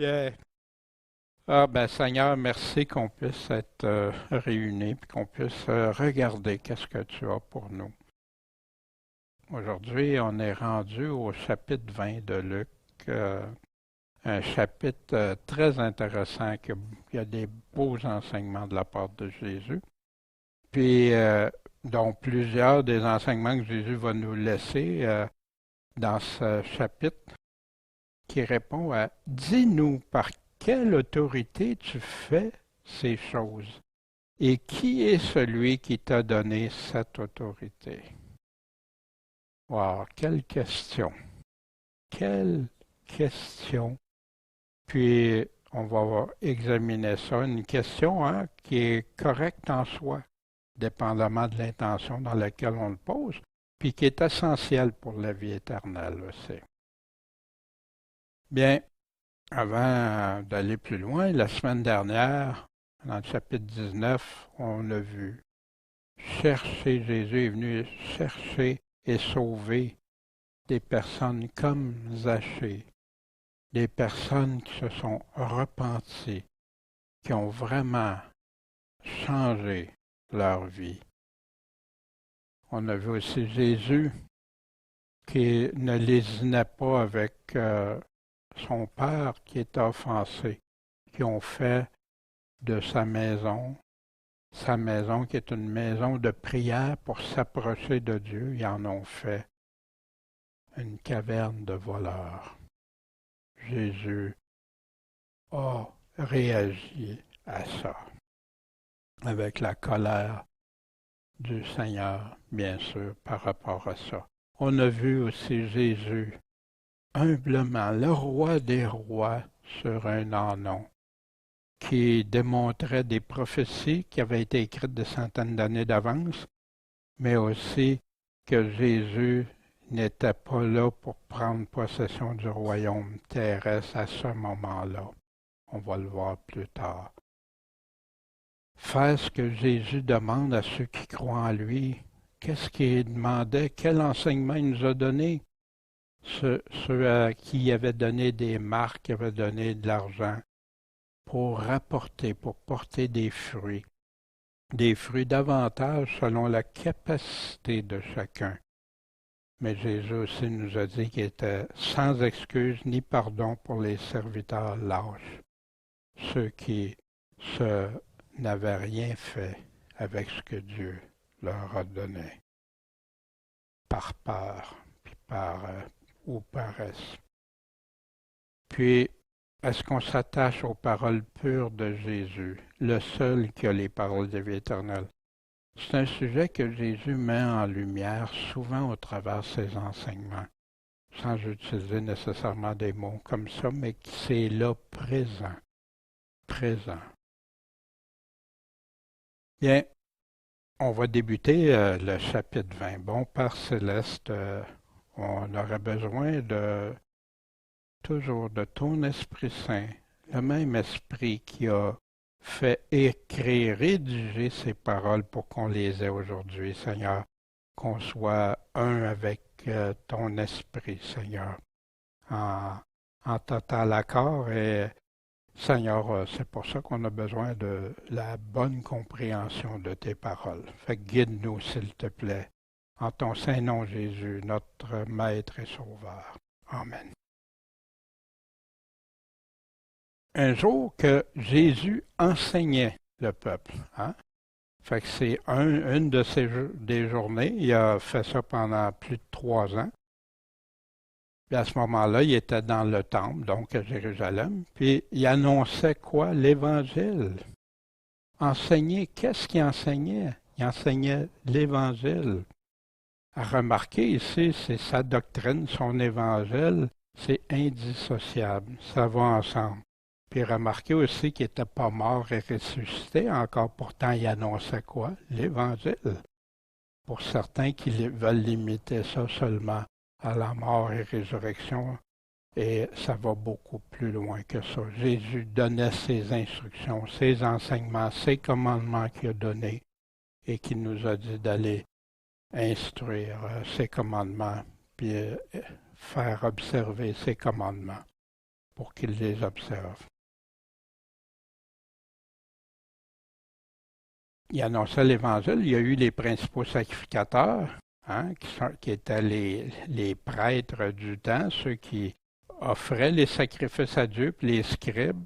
Yeah. Seigneur, merci qu'on puisse être réunis puis qu'on puisse regarder qu'est-ce que tu as pour nous. Aujourd'hui, on est rendu au chapitre 20 de Luc, euh, un chapitre très intéressant qui a des beaux enseignements de la part de Jésus, puis dont plusieurs des enseignements que Jésus va nous laisser dans ce chapitre qui répond à dis-nous par quelle autorité tu fais ces choses et qui est celui qui t'a donné cette autorité? Wow, quelle question! Quelle question! Puis on va examiner ça, une question qui est correcte en soi, dépendamment de l'intention dans laquelle on le pose, puis qui est essentielle pour la vie éternelle aussi. Bien, avant d'aller plus loin, la semaine dernière, dans le chapitre 19, on a vu chercher, Jésus est venu chercher et sauver des personnes comme Zachée, des personnes qui se sont repenties, qui ont vraiment changé leur vie. On a vu aussi Jésus qui ne lésinait pas avec son père qui était offensé, qui ont fait de sa maison qui est une maison de prière pour s'approcher de Dieu, ils en ont fait une caverne de voleurs. Jésus a réagi à ça, avec la colère du Seigneur, bien sûr, par rapport à ça. On a vu aussi Jésus humblement, le roi des rois sur un ânon, qui démontrait des prophéties qui avaient été écrites des centaines d'années d'avance, mais aussi que Jésus n'était pas là pour prendre possession du royaume terrestre à ce moment-là. On va le voir plus tard. Faire ce que Jésus demande à ceux qui croient en lui. Qu'est-ce qu'il demandait? Quel enseignement il nous a donné? Ceux à qui il avait donné des marques, qui avait donné de l'argent pour rapporter, pour porter des fruits davantage selon la capacité de chacun. Mais Jésus aussi nous a dit qu'il était sans excuse ni pardon pour les serviteurs lâches, ceux qui n'avaient rien fait avec ce que Dieu leur a donné, par peur, puis ou paresse. Puis, est-ce qu'on s'attache aux paroles pures de Jésus, le seul qui a les paroles de vie éternelle? C'est un sujet que Jésus met en lumière souvent au travers de ses enseignements, sans utiliser nécessairement des mots comme ça, mais qui c'est là présent, présent. Bien, on va débuter le chapitre 20. Bon Père céleste, on aurait besoin toujours de ton Esprit Saint, le même Esprit qui a fait écrire, rédiger ces paroles pour qu'on les ait aujourd'hui, Seigneur, qu'on soit un avec ton Esprit, Seigneur, en, en total accord. Et Seigneur, c'est pour ça qu'on a besoin de la bonne compréhension de tes paroles. Fait que guide-nous, s'il te plaît, en ton saint nom, Jésus, notre Maître et Sauveur. Amen. Un jour que Jésus enseignait le peuple. Fait que c'est une de des journées. Il a fait ça pendant plus de 3 ans. Puis à ce moment-là, il était dans le temple, donc à Jérusalem. Puis il annonçait quoi? L'Évangile. Enseigner, qu'est-ce qu'il enseignait? Il enseignait l'Évangile. À remarquer ici, c'est sa doctrine, son Évangile, c'est indissociable. Ça va ensemble. Puis remarquez aussi qu'il n'était pas mort et ressuscité encore, pourtant il annonçait quoi? L'Évangile. Pour certains qui veulent limiter ça seulement à la mort et résurrection, et ça va beaucoup plus loin que ça. Jésus donnait ses instructions, ses enseignements, ses commandements qu'il a donnés et qu'il nous a dit d'aller instruire ses commandements, puis faire observer ses commandements. pour qu'il les observe. Il annonçait l'Évangile, il y a eu les principaux sacrificateurs, hein, qui étaient les prêtres du temps, ceux qui offraient les sacrifices à Dieu, puis les scribes,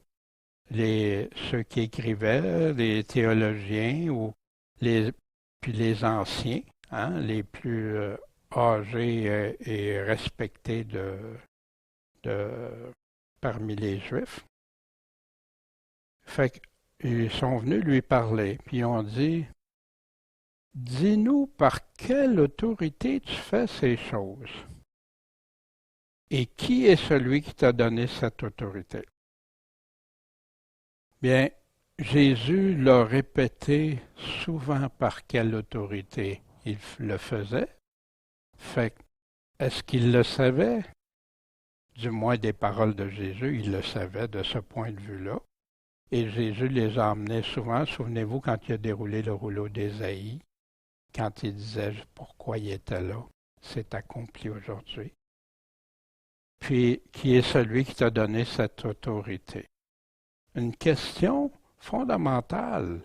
ceux qui écrivaient, les théologiens, puis les anciens, hein, les plus âgés et respectés parmi les Juifs. Fait qu'ils sont venus lui parler, puis ils ont dit, dis-nous par quelle autorité tu fais ces choses? Et qui est celui qui t'a donné cette autorité? Bien, Jésus l'a répété souvent par quelle autorité il le faisait. Fait est-ce qu'il le savait? Du moins des paroles de Jésus, il le savait de ce point de vue-là. Et Jésus les a emmenés souvent. Souvenez-vous quand il a déroulé le rouleau d'Ésaïe, quand il disait pourquoi il était là. C'est accompli aujourd'hui. Puis, qui est celui qui t'a donné cette autorité? Une question fondamentale,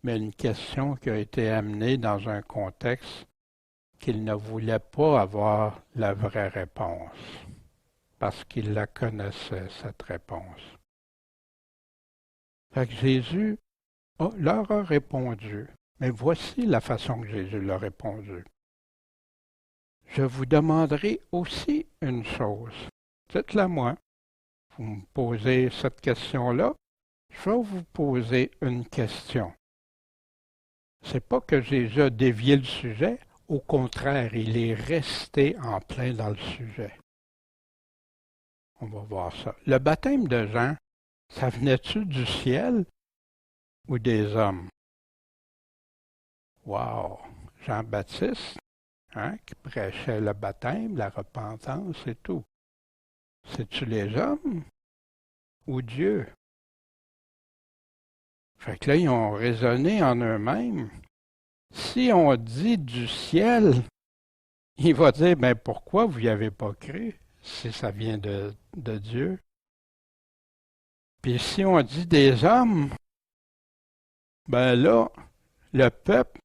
mais une question qui a été amenée dans un contexte qu'il ne voulait pas avoir la vraie réponse, parce qu'il la connaissait, cette réponse. Fait que Jésus leur a répondu, mais voici la façon que Jésus leur a répondu. Je vous demanderai aussi une chose. Dites-la moi. Vous me posez cette question-là, je vais vous poser une question. C'est pas que Jésus a dévié le sujet, au contraire, il est resté en plein dans le sujet. On va voir ça. Le baptême de Jean, ça venait-tu du ciel ou des hommes? Wow! Jean-Baptiste, hein, qui prêchait le baptême, la repentance et tout. C'est-tu les hommes ou Dieu? Fait que là, ils ont raisonné en eux-mêmes. Si on dit du ciel, il va dire, ben pourquoi vous n'y avez pas cru si ça vient de Dieu? Puis si on dit des hommes, ben là, le peuple,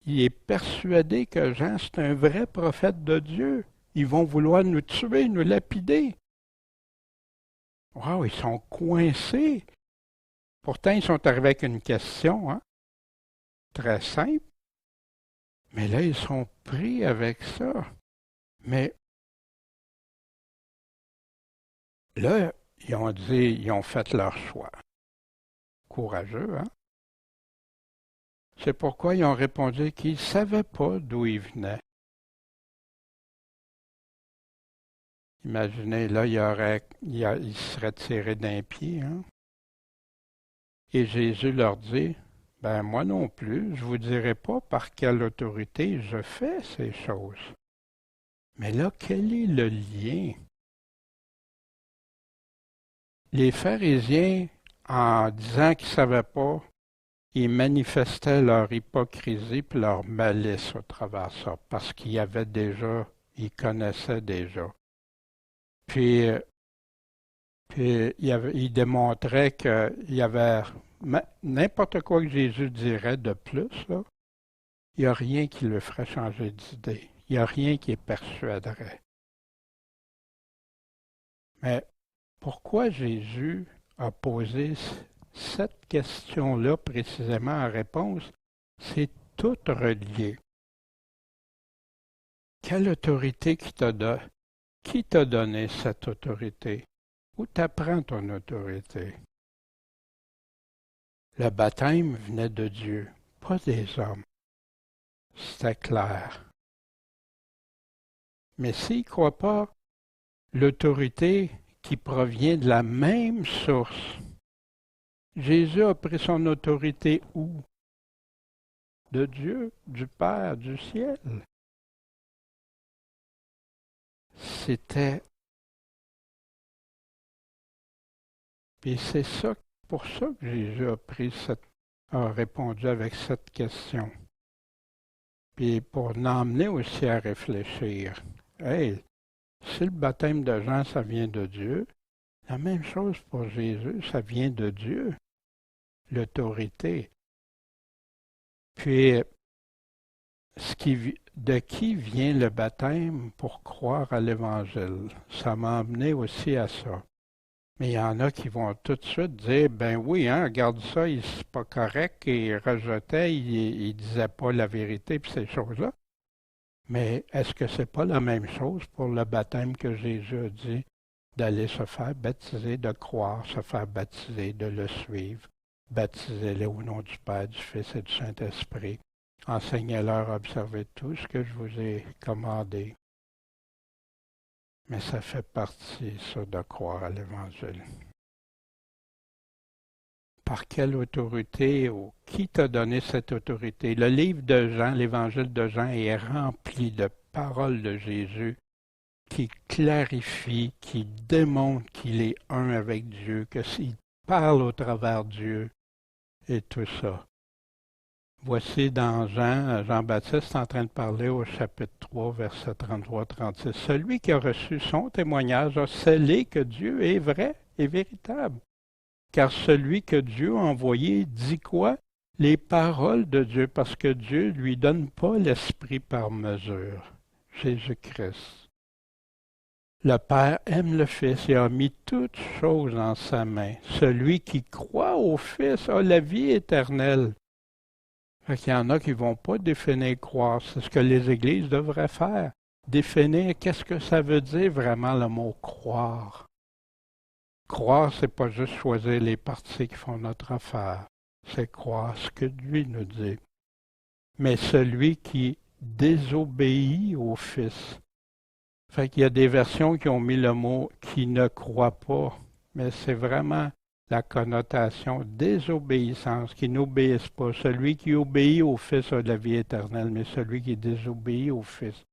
il est persuadé que Jean, c'est un vrai prophète de Dieu. Ils vont vouloir nous tuer, nous lapider. Wow, ils sont coincés. Pourtant, ils sont arrivés avec une question, hein, très simple. Mais là, ils sont pris avec ça. Mais là, ils ont dit, ils ont fait leur choix. Courageux, hein? C'est pourquoi ils ont répondu qu'ils ne savaient pas d'où ils venaient. Imaginez, là, il serait tiré d'un pied, hein? Et Jésus leur dit, ben moi non plus, je ne vous dirai pas par quelle autorité je fais ces choses. Mais là, quel est le lien? Les pharisiens, en disant qu'ils ne savaient pas, ils manifestaient leur hypocrisie et leur malice au travers de ça, parce ils connaissaient déjà. Puis il démontrait qu'il y avait n'importe quoi que Jésus dirait de plus, là, il n'y a rien qui le ferait changer d'idée. Il n'y a rien qui le persuaderait. Mais pourquoi Jésus a posé cette question-là précisément en réponse? C'est tout relié. Quelle autorité qui t'a donné cette autorité? Où t'apprends ton autorité? Le baptême venait de Dieu, pas des hommes. C'était clair. Mais s'ils ne croient pas, l'autorité qui provient de la même source, Jésus a pris son autorité où? De Dieu, du Père, du ciel. C'était... Et c'est ça, pour ça que Jésus a répondu avec cette question. Puis pour l'emmener aussi à réfléchir. Hey, si le baptême de Jean, ça vient de Dieu, La même chose pour Jésus, ça vient de Dieu, l'autorité. Puis, de qui vient le baptême pour croire à l'Évangile? Ça m'a amené aussi à ça. Mais il y en a qui vont tout de suite dire, ben oui, hein, regarde ça, c'est pas correct, et ils rejetaient, ils disaient pas la vérité, puis ces choses-là. Mais est-ce que c'est pas la même chose pour le baptême que Jésus a dit d'aller se faire baptiser, de croire, se faire baptiser, de le suivre, baptisez-les au nom du Père, du Fils et du Saint-Esprit. Enseignez-leur à observer tout ce que je vous ai commandé. Mais ça fait partie, ça, de croire à l'Évangile. Par quelle autorité ou qui t'a donné cette autorité? Le livre de Jean, l'Évangile de Jean est rempli de paroles de Jésus qui clarifient, qui démontrent qu'il est un avec Dieu, que s'il parle au travers de Dieu et tout ça. Voici dans Jean-Baptiste en train de parler au chapitre 3, versets 33-36. Celui qui a reçu son témoignage a scellé que Dieu est vrai et véritable. Car celui que Dieu a envoyé dit quoi? Les paroles de Dieu, parce que Dieu ne lui donne pas l'Esprit par mesure. Jésus-Christ. Le Père aime le Fils et a mis toutes choses en sa main. Celui qui croit au Fils a la vie éternelle. Fait qu'il y en a qui ne vont pas définir croire. C'est ce que les églises devraient faire. Définir qu'est-ce que ça veut dire vraiment le mot croire. Croire, c'est pas juste choisir les parties qui font notre affaire. C'est croire ce que lui nous dit. Mais celui qui désobéit au Fils. Fait qu'il y a des versions qui ont mis le mot qui ne croit pas. Mais c'est vraiment la connotation désobéissance, qui n'obéissent pas. Celui qui obéit au Fils a la vie éternelle, mais celui qui désobéit au Fils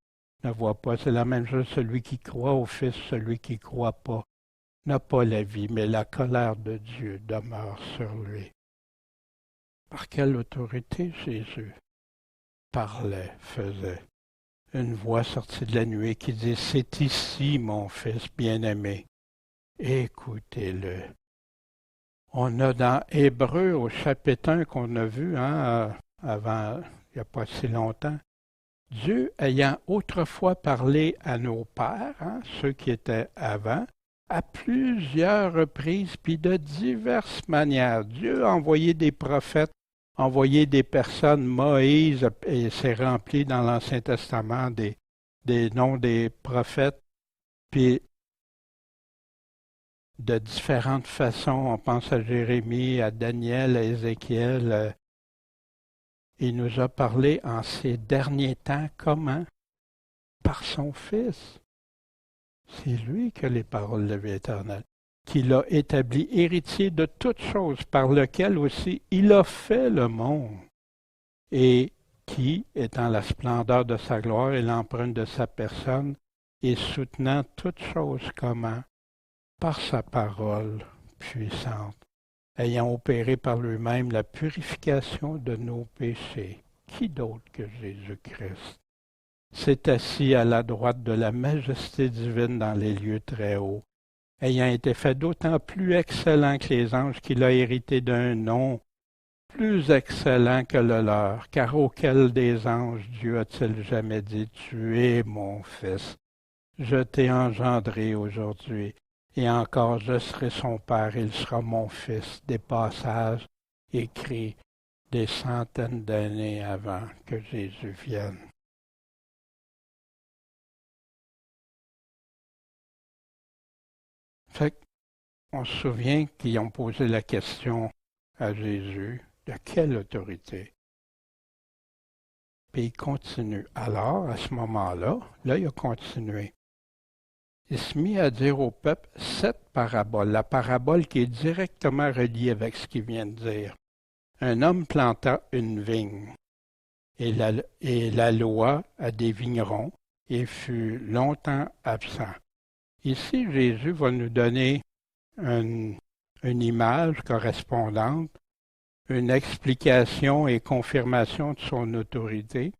ne voit pas. C'est la même chose, celui qui croit au Fils, celui qui ne croit pas n'a pas la vie, mais la colère de Dieu demeure sur lui. Par quelle autorité Jésus parlait, faisait? Une voix sortie de la nuée qui dit, c'est ici mon Fils bien-aimé, écoutez-le. On a dans Hébreux au chapitre 1 qu'on a vu avant, il n'y a pas si longtemps, Dieu ayant autrefois parlé à nos pères, ceux qui étaient avant, à plusieurs reprises, puis de diverses manières. Dieu a envoyé des prophètes, envoyé des personnes, Moïse, et c'est rempli dans l'Ancien Testament des noms des prophètes, puis de différentes façons. On pense à Jérémie, à Daniel, à Ézéchiel. Il nous a parlé en ces derniers temps comment? Par son Fils. C'est lui qui a les paroles de la vie éternelle, qui l'a établi héritier de toutes choses, par lequel aussi il a fait le monde, et qui, étant la splendeur de sa gloire et l'empreinte de sa personne, et soutenant toutes choses comment? Par sa parole puissante, ayant opéré par lui-même la purification de nos péchés. Qui d'autre que Jésus-Christ s'est assis à la droite de la majesté divine dans les lieux très hauts, ayant été fait d'autant plus excellent que les anges qu'il a hérité d'un nom plus excellent que le leur, car auquel des anges Dieu a-t-il jamais dit, tu es mon Fils, je t'ai engendré aujourd'hui, et encore je serai son Père, il sera mon Fils, des passages écrits des centaines d'années avant que Jésus vienne. Fait qu'on se souvient qu'ils ont posé la question à Jésus, de quelle autorité? Puis il continue. Alors, à ce moment-là, il a continué. Il se mit à dire au peuple 7 paraboles. La parabole qui est directement reliée avec ce qu'il vient de dire. Un homme planta une vigne, et la loi a des vignerons, et fut longtemps absent. Ici, Jésus va nous donner une image correspondante, une explication et confirmation de son autorité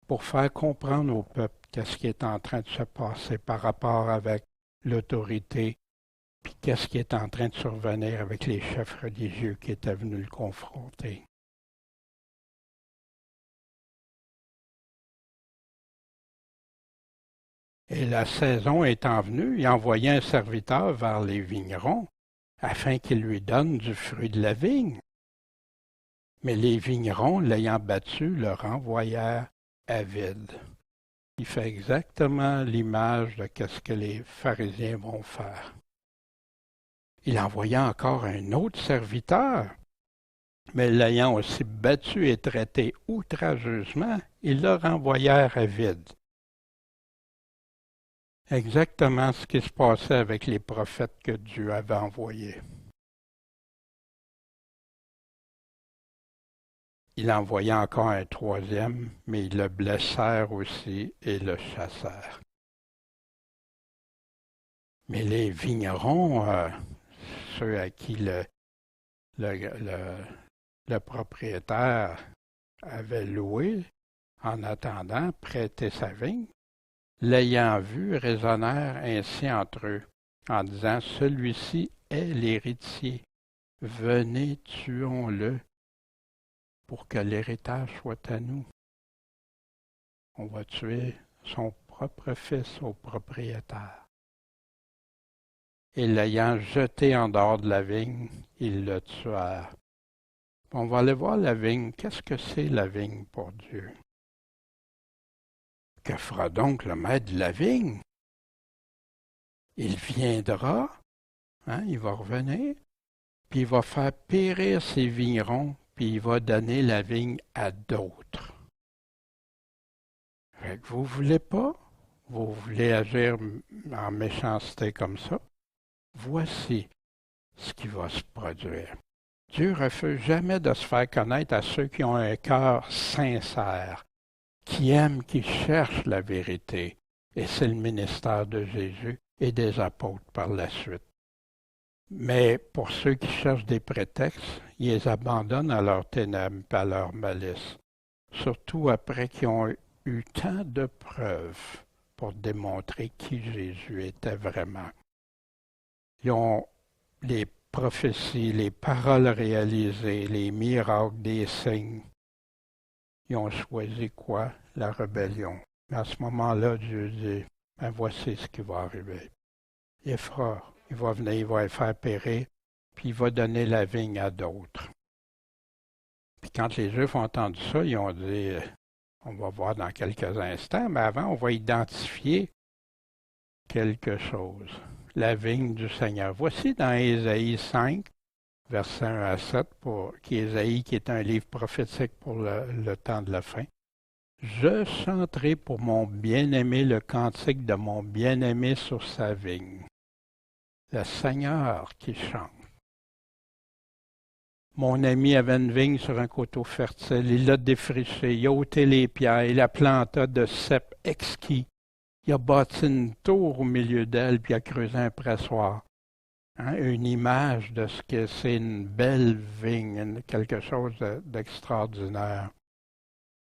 pour faire comprendre au peuple qu'est-ce qui est en train de se passer par rapport avec l'autorité Puis qu'est-ce qui est en train de survenir avec les chefs religieux qui étaient venus le confronter? Et la saison étant venue, il envoyait un serviteur vers les vignerons afin qu'il lui donne du fruit de la vigne. Mais les vignerons, l'ayant battu, le renvoyèrent avide. Il fait exactement l'image de ce que les pharisiens vont faire. Il envoya encore un autre serviteur, mais l'ayant aussi battu et traité outrageusement, ils le renvoyèrent avide. Exactement ce qui se passait avec les prophètes que Dieu avait envoyés. Il envoya encore un troisième, mais ils le blessèrent aussi et le chassèrent. Mais les vignerons, ceux à qui le propriétaire avait loué, en attendant, prêté sa vigne, l'ayant vu, raisonnèrent ainsi entre eux, en disant, celui-ci est l'héritier. Venez, tuons-le, pour que l'héritage soit à nous. On va tuer son propre fils au propriétaire. Et l'ayant jeté en dehors de la vigne, ils le tuèrent. On va aller voir la vigne. Qu'est-ce que c'est la vigne pour Dieu? Que fera donc le maître de la vigne? Il viendra, il va revenir, puis il va faire périr ses vignerons, puis il va donner la vigne à d'autres. Fait que vous voulez pas? Vous voulez agir en méchanceté comme ça? Voici ce qui va se produire. Dieu refuse jamais de se faire connaître à ceux qui ont un cœur sincère, qui aiment, qui cherchent la vérité. Et c'est le ministère de Jésus et des apôtres par la suite. Mais pour ceux qui cherchent des prétextes, ils les abandonnent à leur ténèbres et à leur malice, surtout après qu'ils ont eu tant de preuves pour démontrer qui Jésus était vraiment. Ils ont les prophéties, les paroles réalisées, les miracles, des signes. Ils ont choisi quoi? La rébellion. À ce moment-là, Dieu dit, voici ce qui va arriver. Il va venir, il va le faire périr, puis il va donner la vigne à d'autres. Puis quand les Juifs ont entendu ça, ils ont dit, on va voir dans quelques instants, mais avant, on va identifier quelque chose. La vigne du Seigneur. Voici dans Ésaïe 5, versets 1 à 7, Ésaïe qui est un livre prophétique pour le temps de la fin. Je chanterai pour mon bien-aimé le cantique de mon bien-aimé sur sa vigne. Le Seigneur qui chante. Mon ami avait une vigne sur un coteau fertile. Il l'a défrichée, il a ôté les pierres, il la planta de cèpes exquis. Il a bâti une tour au milieu d'elle, puis il a creusé un pressoir. Une image de ce que c'est une belle vigne, quelque chose d'extraordinaire.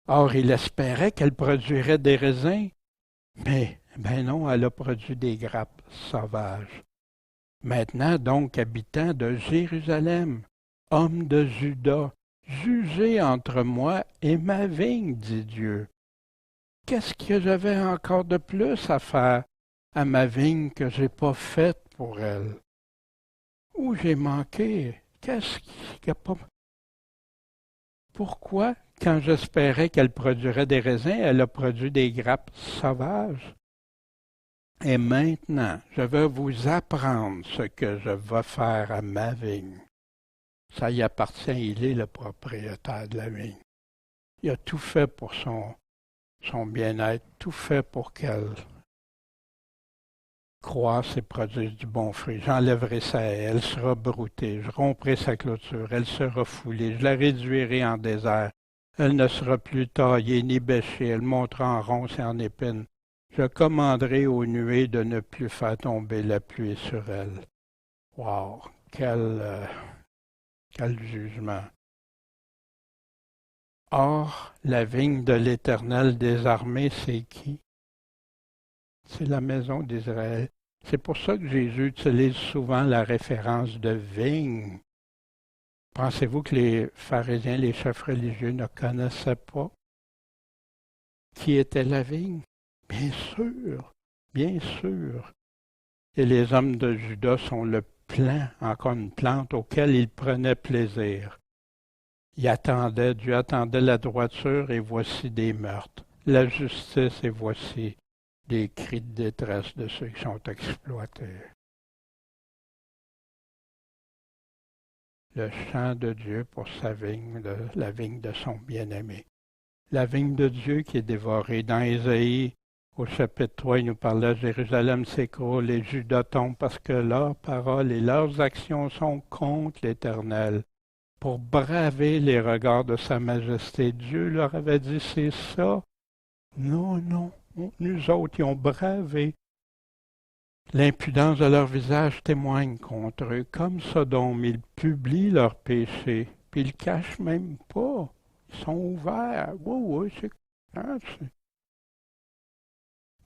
Or, il espérait qu'elle produirait des raisins, mais non, elle a produit des grappes sauvages. Maintenant donc, habitants de Jérusalem, hommes de Juda, jugez entre moi et ma vigne, dit Dieu. Qu'est-ce que j'avais encore de plus à faire à ma vigne que j'ai pas faite pour elle? Où j'ai manqué? Qu'est-ce qui a pas... Pourquoi, quand j'espérais qu'elle produirait des raisins, elle a produit des grappes sauvages? Et maintenant, je vais vous apprendre ce que je vais faire à ma vigne. Ça y appartient, il est le propriétaire de la vigne. Il a tout fait pour son bien-être, tout fait pour qu'elle croisse et produise du bon fruit. J'enlèverai sa haie, elle sera broutée, je romprai sa clôture, elle sera foulée, je la réduirai en désert. Elle ne sera plus taillée ni bêchée, elle montera en ronces et en épines. Je commanderai aux nuées de ne plus faire tomber la pluie sur elle. Wow! Quel jugement! Or, la vigne de l'Éternel des armées, c'est qui? C'est la maison d'Israël. C'est pour ça que Jésus utilise souvent la référence de vigne. Pensez-vous que les pharisiens, les chefs religieux ne connaissaient pas qui était la vigne? Bien sûr, bien sûr. Et les hommes de Juda sont le plant, encore une plante auquel ils prenaient plaisir. Dieu attendait la droiture et voici des meurtres. La justice et voici des cris de détresse de ceux qui sont exploités. Le chant de Dieu pour sa vigne, la vigne de son bien-aimé. La vigne de Dieu qui est dévorée. Dans Ésaïe, au chapitre 3, il nous parlait Jérusalem s'écroule et Juda tombe parce que leurs paroles et leurs actions sont contre l'Éternel. Pour braver les regards de sa majesté, Dieu leur avait dit c'est ça. Non, non, nous autres, ils ont bravé. L'impudence de leur visage témoigne contre eux. Comme Sodome, ils publient leurs péchés, puis ils ne cachent même pas. Ils sont ouverts. Oui, c'est...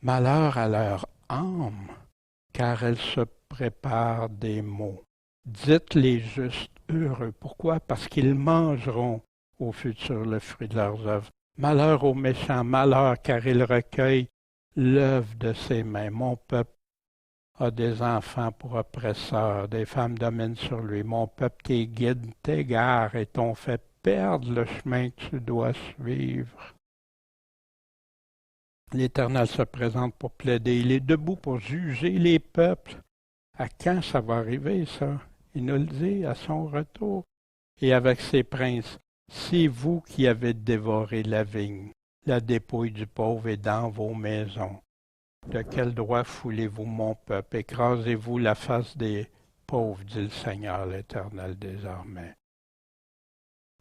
Malheur à leur âme, car elle se prépare des maux. Dites les justes heureux. Pourquoi? Parce qu'ils mangeront au futur le fruit de leurs œuvres. Malheur aux méchants, malheur, car ils recueillent l'œuvre de ses mains. Mon peuple a des enfants pour oppresseurs, des femmes dominent sur lui. Mon peuple, tes guides t'égarent et t'ont fait perdre le chemin que tu dois suivre. L'Éternel se présente pour plaider. Il est debout pour juger les peuples. À quand ça va arriver, ça? Il nous le dit à son retour. Et avec ses princes, c'est vous qui avez dévoré la vigne. La dépouille du pauvre est dans vos maisons. De quel droit foulez-vous mon peuple? Écrasez-vous la face des pauvres, dit le Seigneur l'Éternel des armées.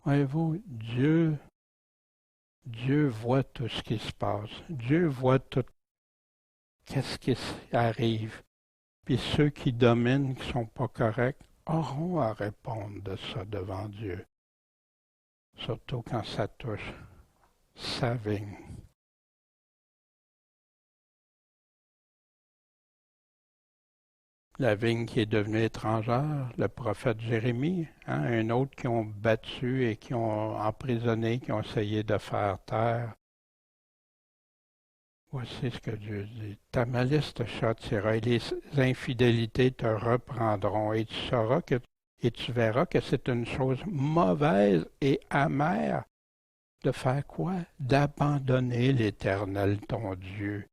Voyez-vous, Dieu voit tout ce qui se passe. Dieu voit tout qu'est-ce qui arrive. Puis ceux qui dominent, qui ne sont pas corrects, auront à répondre de ça devant Dieu. Surtout quand ça touche sa vigne. La vigne qui est devenue étrangère, le prophète Jérémie, un autre qui ont battu et qui ont emprisonné, qui ont essayé de faire taire. Voici ce que Dieu dit. Ta malice te châtiera et les infidélités te reprendront et tu verras que c'est une chose mauvaise et amère de faire quoi? D'abandonner l'Éternel ton Dieu.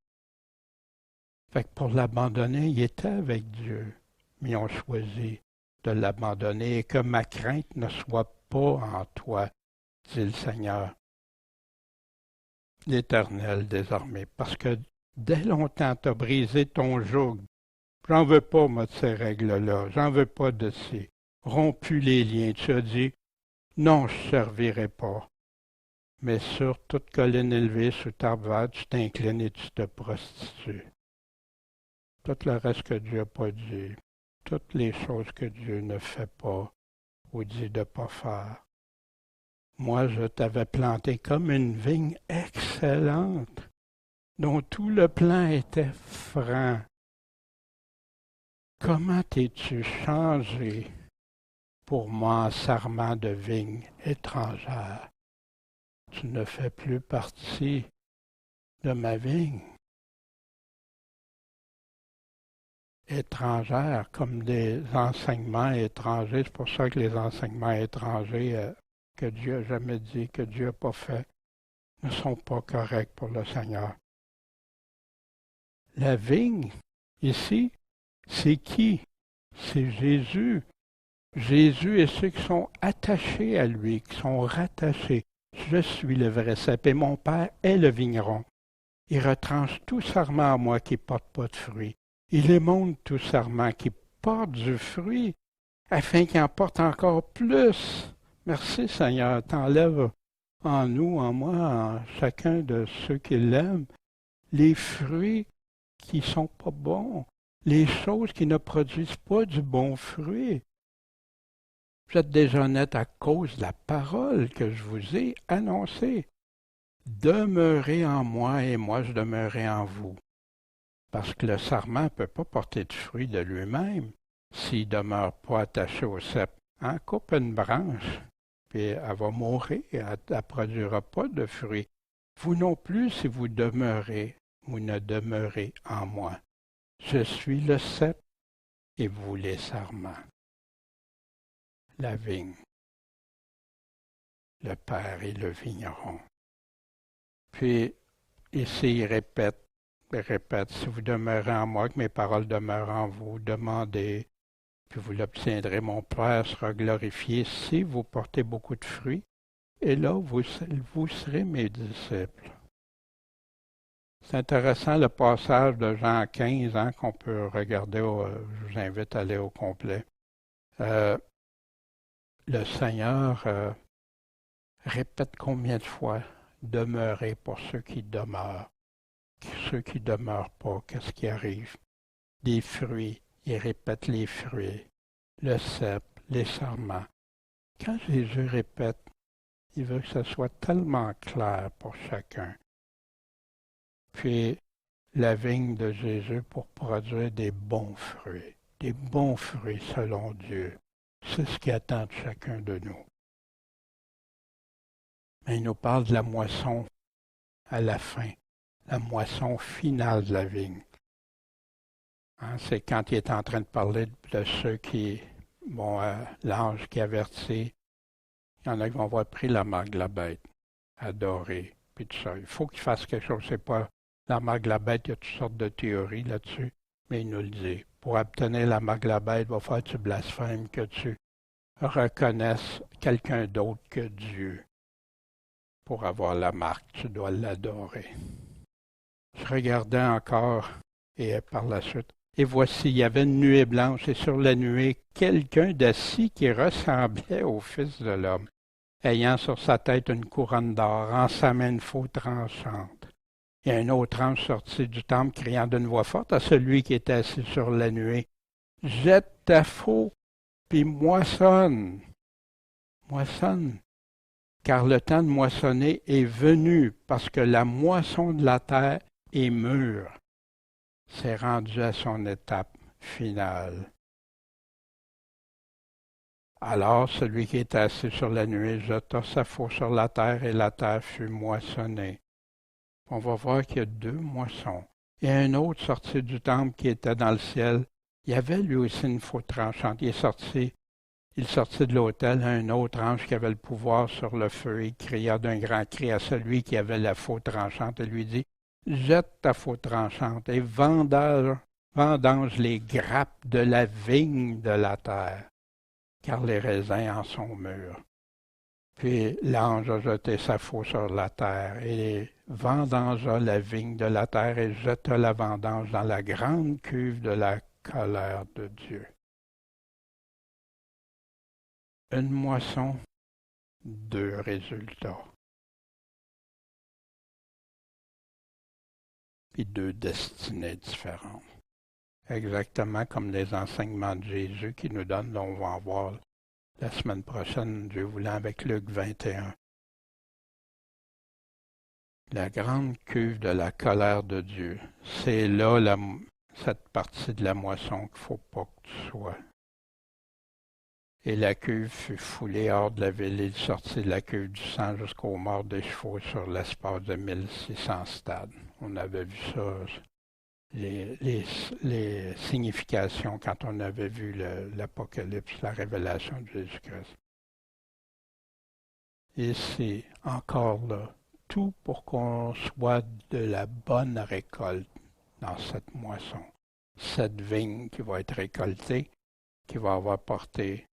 Fait que pour l'abandonner, il était avec Dieu, mais ils ont choisi de l'abandonner et que ma crainte ne soit pas en toi, dit le Seigneur, l'Éternel désormais, parce que dès longtemps tu as brisé ton joug. J'en veux pas, moi, de ces règles-là, j'en veux pas de ces. Rompu les liens, tu as dit, non, je ne servirai pas. Mais sur toute colline élevée, sous arbre vert, tu t'inclines et tu te prostitues. Tout le reste que Dieu n'a pas dit, toutes les choses que Dieu ne fait pas ou dit de ne pas faire. Moi, je t'avais planté comme une vigne excellente, dont tout le plan était franc. Comment t'es-tu changé pour moi en sarment de vigne étrangère? Tu ne fais plus partie de ma vigne. Étrangère, comme des enseignements étrangers. C'est pour ça que les enseignements étrangers que Dieu n'a jamais dit, que Dieu n'a pas fait, ne sont pas corrects pour le Seigneur. La vigne, ici, c'est qui? C'est Jésus. Jésus et ceux qui sont attachés à lui, qui sont rattachés. Je suis le vrai cep et mon Père est le vigneron. Il retranche tout sarment à moi qui ne porte pas de fruits. Il émonde tout sarment qui porte du fruit, afin qu'il en porte encore plus. Merci Seigneur, t'enlèves en nous, en moi, en chacun de ceux qui l'aiment, les fruits qui ne sont pas bons, les choses qui ne produisent pas du bon fruit. Vous êtes déjà honnête à cause de la parole que je vous ai annoncée. Demeurez en moi et moi je demeurerai en vous. Parce que le sarment ne peut pas porter de fruits de lui-même s'il ne demeure pas attaché au cep. Hein? Coupe une branche, puis elle va mourir, elle ne produira pas de fruits. Vous non plus, si vous demeurez, vous ne demeurez en moi. Je suis le cep et vous les sarments. La vigne, le Père et le vigneron. Puis, ici, il répète, si vous demeurez en moi, que mes paroles demeurent en vous, demandez, puis vous l'obtiendrez. Mon Père sera glorifié si vous portez beaucoup de fruits, et là, vous serez mes disciples. C'est intéressant le passage de Jean 15 hein, qu'on peut regarder, je vous invite à aller au complet. Le Seigneur répète combien de fois demeurez pour ceux qui demeurent. Ceux qui ne demeurent pas, qu'est-ce qui arrive? Des fruits, il répète les fruits, le cep, les sarments. Quand Jésus répète, il veut que ce soit tellement clair pour chacun. Puis, la vigne de Jésus pour produire des bons fruits selon Dieu. C'est ce qu'il attend de chacun de nous. Mais il nous parle de la moisson à la fin, la moisson finale de la vigne. Hein, c'est quand il est en train de parler de ceux qui, l'ange qui avertit, il y en a qui vont avoir pris la marque de la bête, adoré, puis tout ça. Il faut qu'il fasse quelque chose, c'est pas la marque de la bête, il y a toutes sortes de théories là-dessus, mais il nous le dit. Pour obtenir la marque de la bête, il va falloir que tu blasphèmes, que tu reconnaisses quelqu'un d'autre que Dieu. Pour avoir la marque, tu dois l'adorer. Je regardais encore, et par la suite, et voici, il y avait une nuée blanche, et sur la nuée, quelqu'un d'assis qui ressemblait au Fils de l'homme, ayant sur sa tête une couronne d'or, en sa main une faux tranchante. Et un autre ange sortit du temple, criant d'une voix forte à celui qui était assis sur la nuée, « Jette ta faux, puis moissonne, moissonne, car le temps de moissonner est venu, parce que la moisson de la terre est mûre. » C'est rendu à son étape finale. Alors celui qui était assis sur la nuée jeta sa faux sur la terre et la terre fut moissonnée. On va voir qu'il y a deux moissons. Et un autre sorti du temple qui était dans le ciel, il y avait lui aussi une faux tranchante. Il sortit de l'autel, un autre ange qui avait le pouvoir sur le feu et cria d'un grand cri à celui qui avait la faux tranchante et lui dit, « Jette ta faux tranchante et vendange les grappes de la vigne de la terre, car les raisins en sont mûrs. » Puis l'ange a jeté sa faux sur la terre et vendangea la vigne de la terre et jeta la vendange dans la grande cuve de la colère de Dieu. Une moisson, deux résultats. Puis deux destinées différentes. Exactement comme les enseignements de Jésus qui nous donnent, on va en voir la semaine prochaine, Dieu voulant, avec Luc 21. La grande cuve de la colère de Dieu, c'est là cette partie de la moisson qu'il ne faut pas que tu sois. Et la cuve fut foulée hors de la ville, il sortit de la cuve du sang jusqu'aux morts des chevaux sur l'espace de 1600 stades. On avait vu ça, les significations quand on avait vu l'Apocalypse, la révélation de Jésus-Christ. Et c'est encore là, tout pour qu'on soit de la bonne récolte dans cette moisson. Cette vigne qui va être récoltée, qui va avoir porté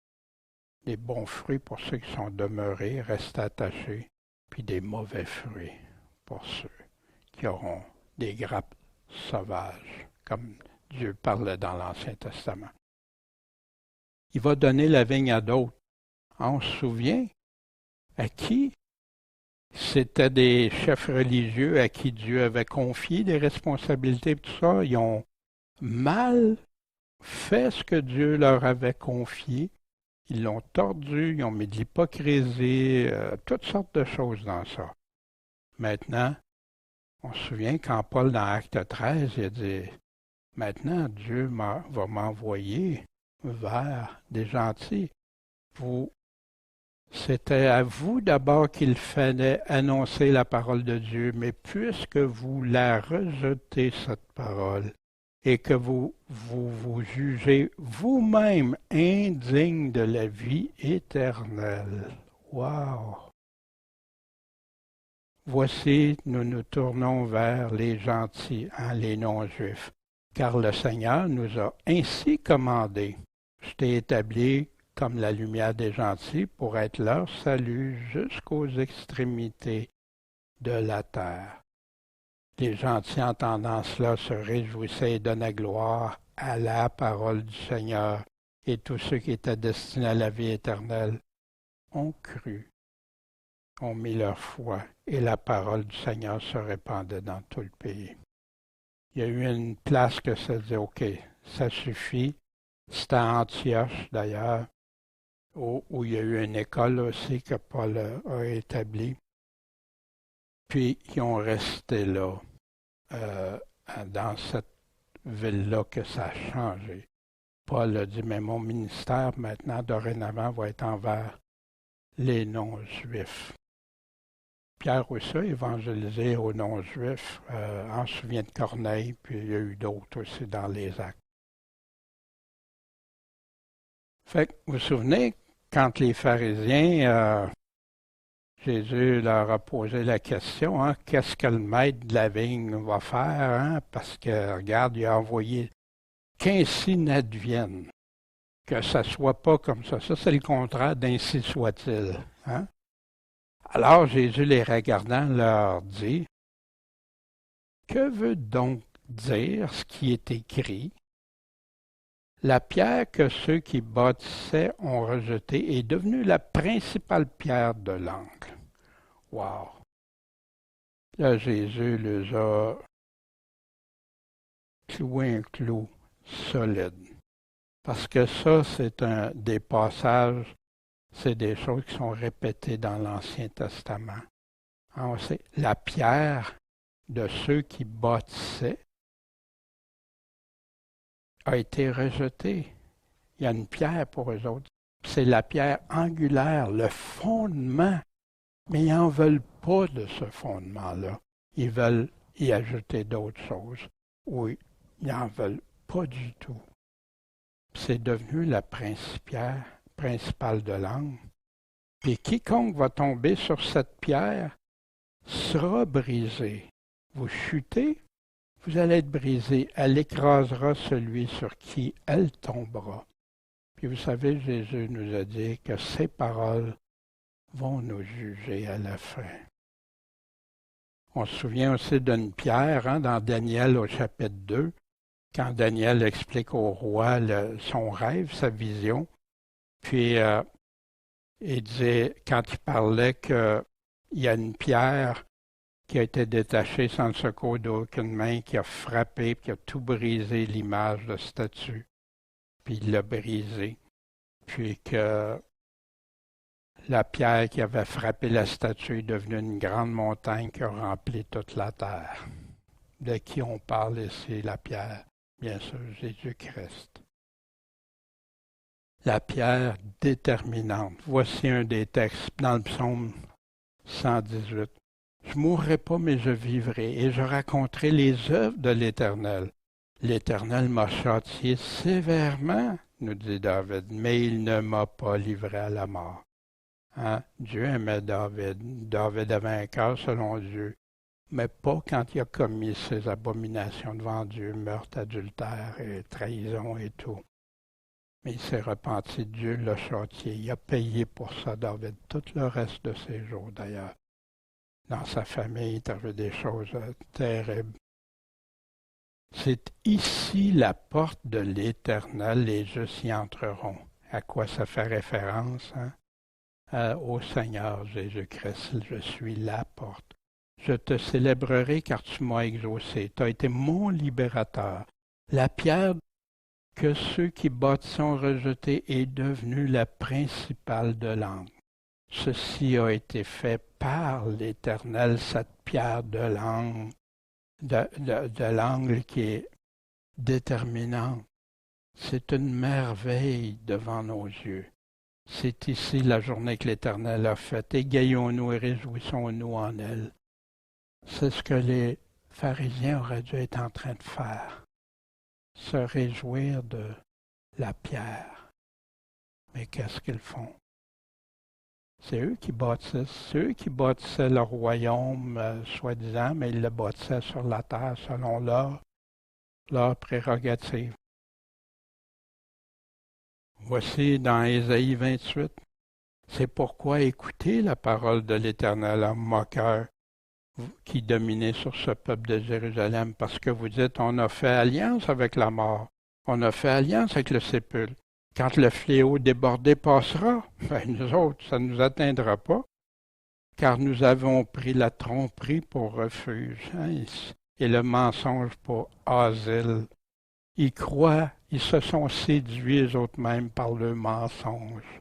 des bons fruits pour ceux qui sont demeurés, restés attachés, puis des mauvais fruits pour ceux qui auront des grappes sauvages, comme Dieu parlait dans l'Ancien Testament. Il va donner la vigne à d'autres. On se souvient à qui? C'était des chefs religieux à qui Dieu avait confié des responsabilités et tout ça. Ils ont mal fait ce que Dieu leur avait confié. Ils l'ont tordu, ils ont mis de l'hypocrisie, toutes sortes de choses dans ça. Maintenant, on se souvient quand Paul, dans Acte 13, il a dit Maintenant, Dieu va m'envoyer vers des gentils. C'était à vous d'abord qu'il fallait annoncer la parole de Dieu, mais puisque vous la rejetez, cette parole, et que vous jugez vous-même indigne de la vie éternelle. Wow! Voici, nous nous tournons vers les gentils, les non-juifs, car le Seigneur nous a ainsi commandé. Je t'ai établi comme la lumière des gentils pour être leur salut jusqu'aux extrémités de la terre. Les gentils, entendant cela, se réjouissaient et donnaient gloire à la parole du Seigneur, et tous ceux qui étaient destinés à la vie éternelle ont cru, ont mis leur foi, et la parole du Seigneur se répandait dans tout le pays. Il y a eu une place que ça dit, OK, ça suffit. C'était à Antioche, d'ailleurs, où il y a eu une école aussi que Paul a établie. Puis, ils ont resté là, dans cette ville-là, que ça a changé. Paul a dit, mais mon ministère, maintenant, dorénavant, va être envers les non-juifs. Pierre aussi a évangélisé aux non-juifs. On se souvient de Corneille, puis il y a eu d'autres aussi dans les Actes. Fait que vous vous souvenez, quand les pharisiens, Jésus leur a posé la question, qu'est-ce que le maître de la vigne va faire? Parce que, regarde, il a envoyé qu'ainsi n'advienne, que ça ne soit pas comme ça. Ça, c'est le contraire d'ainsi soit-il. Alors Jésus, les regardant, leur dit, que veut donc dire ce qui est écrit? La pierre que ceux qui bâtissaient ont rejetée est devenue la principale pierre de l'angle. Wow! Là, Jésus les a cloué un clou solide. Parce que ça, c'est des passages, c'est des choses qui sont répétées dans l'Ancien Testament. On sait, la pierre de ceux qui bâtissaient a été rejetée. Il y a une pierre pour eux autres. C'est la pierre angulaire, le fondement. Mais ils n'en veulent pas de ce fondement-là. Ils veulent y ajouter d'autres choses. Oui, ils n'en veulent pas du tout. C'est devenu la pierre principale de l'angle. Et quiconque va tomber sur cette pierre sera brisé. Vous chutez, vous allez être brisé. Elle écrasera celui sur qui elle tombera. Puis vous savez, Jésus nous a dit que ces paroles vont nous juger à la fin. On se souvient aussi d'une pierre dans Daniel au chapitre 2, quand Daniel explique au roi son rêve, sa vision. Puis il disait, quand il parlait qu'il y a une pierre qui a été détachée sans le secours d'aucune main, qui a frappé, qui a tout brisé l'image de statue. Puis il l'a brisé. Puis que la pierre qui avait frappé la statue est devenue une grande montagne qui a rempli toute la terre. De qui on parle ici, la pierre? Bien sûr, Jésus-Christ. La pierre déterminante. Voici un des textes dans le psaume 118. Je mourrai pas, mais je vivrai, et je raconterai les œuvres de l'Éternel. L'Éternel m'a châtié sévèrement, nous dit David, mais il ne m'a pas livré à la mort. Dieu aimait David. David avait un cœur selon Dieu, mais pas quand il a commis ses abominations devant Dieu, meurtre, adultère et trahison et tout. Mais il s'est repenti, Dieu l'a châtié. Il a payé pour ça, David, tout le reste de ses jours d'ailleurs. Dans sa famille, il avait des choses terribles. C'est ici la porte de l'Éternel, les justes y entreront. À quoi ça fait référence, au Seigneur Jésus-Christ, je suis la porte. Je te célébrerai car tu m'as exaucé. Tu as été mon libérateur. La pierre que ceux qui bâtissent ont rejetée est devenue la principale de l'angle. Ceci a été fait par l'Éternel, cette pierre de l'angle, de l'angle qui est déterminante. C'est une merveille devant nos yeux. C'est ici la journée que l'Éternel a faite. Égayons-nous et réjouissons-nous en elle. C'est ce que les pharisiens auraient dû être en train de faire. Se réjouir de la pierre. Mais qu'est-ce qu'ils font? C'est eux qui bâtissent, c'est eux qui bâtissaient leur royaume, soi-disant, mais ils le bâtissaient sur la terre selon leur prérogative. Voici dans Ésaïe 28, c'est pourquoi écoutez la parole de l'Éternel, homme moqueur, qui dominez sur ce peuple de Jérusalem, parce que vous dites, on a fait alliance avec la mort, on a fait alliance avec le sépulcre. Quand le fléau débordé passera, nous autres, ça ne nous atteindra pas, car nous avons pris la tromperie pour refuge, et le mensonge pour asile. Ils croient, ils se sont séduits eux-mêmes par le mensonge.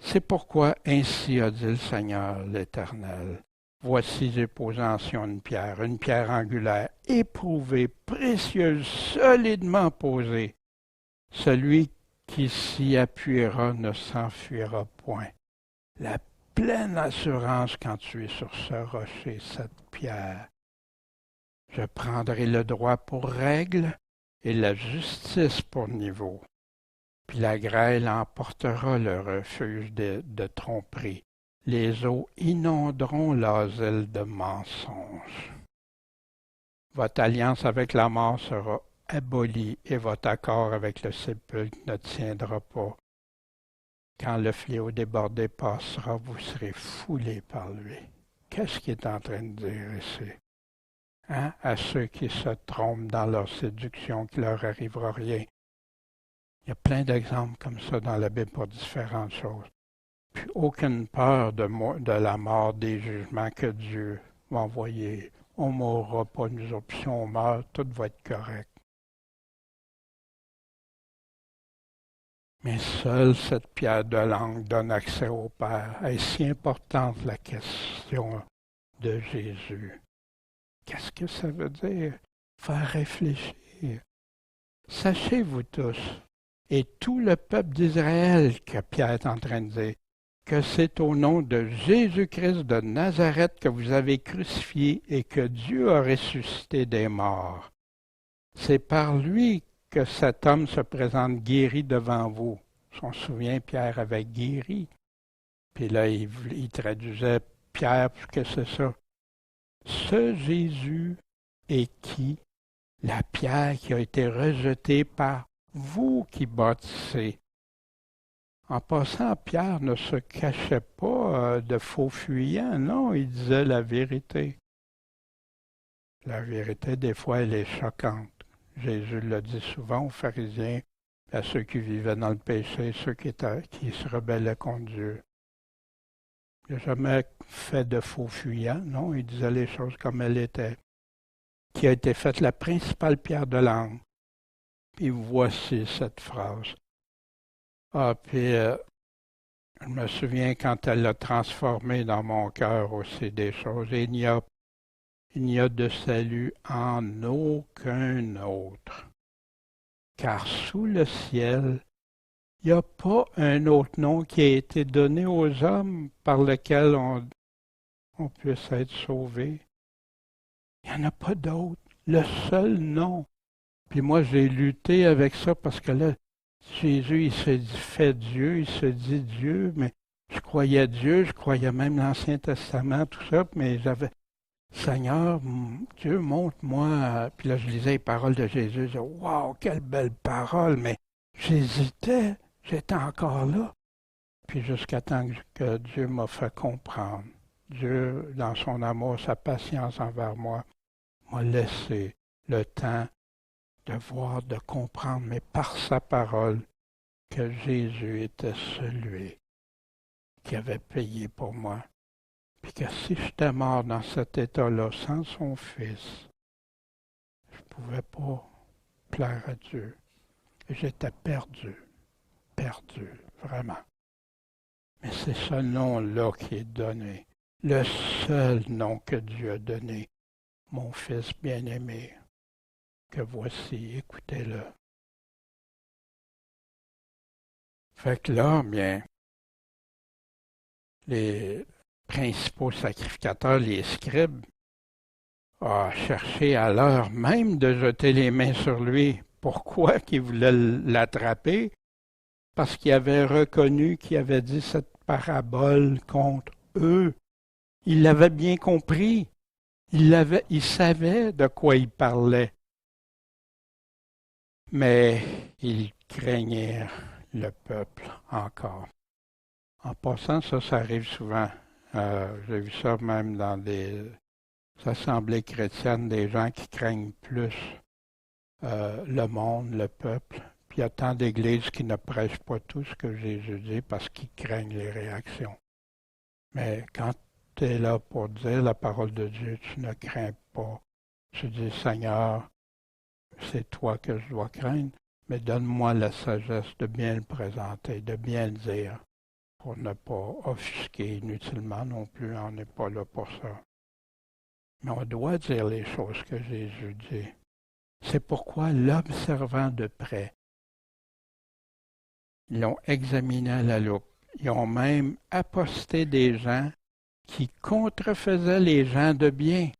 C'est pourquoi ainsi a dit le Seigneur l'Éternel. Voici j'ai posé en Sion une pierre angulaire, éprouvée, précieuse, solidement posée. Celui qui s'y appuiera ne s'enfuira point. La pleine assurance quand tu es sur ce rocher, cette pierre. Je prendrai le droit pour règle et la justice pour niveau. Puis la grêle emportera le refuge de tromperie. Les eaux inonderont l'asile de mensonges. Votre alliance avec la mort sera abolie et votre accord avec le sépulcre ne tiendra pas. Quand le fléau débordé passera, vous serez foulés par lui. Qu'est-ce qu'il est en train de dire ici? À ceux qui se trompent dans leur séduction, qu'il leur arrivera rien. Il y a plein d'exemples comme ça dans la Bible pour différentes choses. Puis aucune peur de la mort, des jugements que Dieu va envoyer. On ne mourra pas, nous autres, puis si on meurt, tout va être correct. Mais seule cette pierre de langue donne accès au Père. Est-ce si importante la question de Jésus? Qu'est-ce que ça veut dire? Faire réfléchir. Sachez-vous tous, et tout le peuple d'Israël, que Pierre est en train de dire, que c'est au nom de Jésus-Christ de Nazareth que vous avez crucifié et que Dieu a ressuscité des morts. C'est par lui que cet homme se présente guéri devant vous. On se souvient, Pierre avait guéri. Puis là, il traduisait Pierre, parce que c'est ça. Ce Jésus est qui? La pierre qui a été rejetée par vous qui bâtissez. En passant, Pierre ne se cachait pas de faux fuyants, non, il disait la vérité. La vérité, des fois, elle est choquante. Jésus le dit souvent aux pharisiens, à ceux qui vivaient dans le péché, ceux qui se rebellaient contre Dieu. Il n'a jamais fait de faux fuyants, non, il disait les choses comme elles étaient. Qui a été faite la principale pierre de langue. Puis voici cette phrase. Puis je me souviens quand elle l'a transformé dans mon cœur aussi des choses. Il n'y a de salut en aucun autre. Car sous le ciel, il n'y a pas un autre nom qui a été donné aux hommes par lequel on puisse être sauvé. Il n'y en a pas d'autre. Le seul nom. Puis moi, j'ai lutté avec ça parce que là, Jésus, il se dit fait Dieu, il se dit Dieu, mais je croyais Dieu, je croyais même l'Ancien Testament, tout ça, mais j'avais, Seigneur, Dieu, montre-moi. Puis là, je lisais les paroles de Jésus, je disais, waouh, quelle belle parole, mais j'hésitais, j'étais encore là. Puis jusqu'à temps que Dieu m'a fait comprendre. Dieu, dans son amour, sa patience envers moi, m'a laissé le temps de voir, de comprendre, mais par sa parole, que Jésus était celui qui avait payé pour moi. Puis que si j'étais mort dans cet état-là, sans son Fils, je ne pouvais pas plaire à Dieu. Et j'étais perdu, vraiment. Mais c'est ce nom-là qui est donné, le seul nom que Dieu a donné, mon Fils bien-aimé. que voici, écoutez-le. Fait que là, bien, les principaux sacrificateurs, les scribes, ont cherché à l'heure même de jeter les mains sur lui. Pourquoi qu'ils voulaient l'attraper? Parce qu'ils avaient reconnu qu'il avait dit cette parabole contre eux. Ils l'avaient bien compris. Ils savaient de quoi il parlait. Mais ils craignaient le peuple encore. En passant, ça arrive souvent. J'ai vu ça même dans des assemblées chrétiennes, des gens qui craignent plus le monde, le peuple. Puis il y a tant d'églises qui ne prêchent pas tout ce que Jésus dit parce qu'ils craignent les réactions. Mais quand tu es là pour dire la parole de Dieu, tu ne crains pas. Tu dis, Seigneur, c'est toi que je dois craindre, mais donne-moi la sagesse de bien le présenter, de bien le dire, pour ne pas offusquer inutilement non plus. On n'est pas là pour ça. Mais on doit dire les choses que Jésus dit. C'est pourquoi l'observant de près, ils l'ont examiné à la loupe. Ils ont même aposté des gens qui contrefaisaient les gens de bien.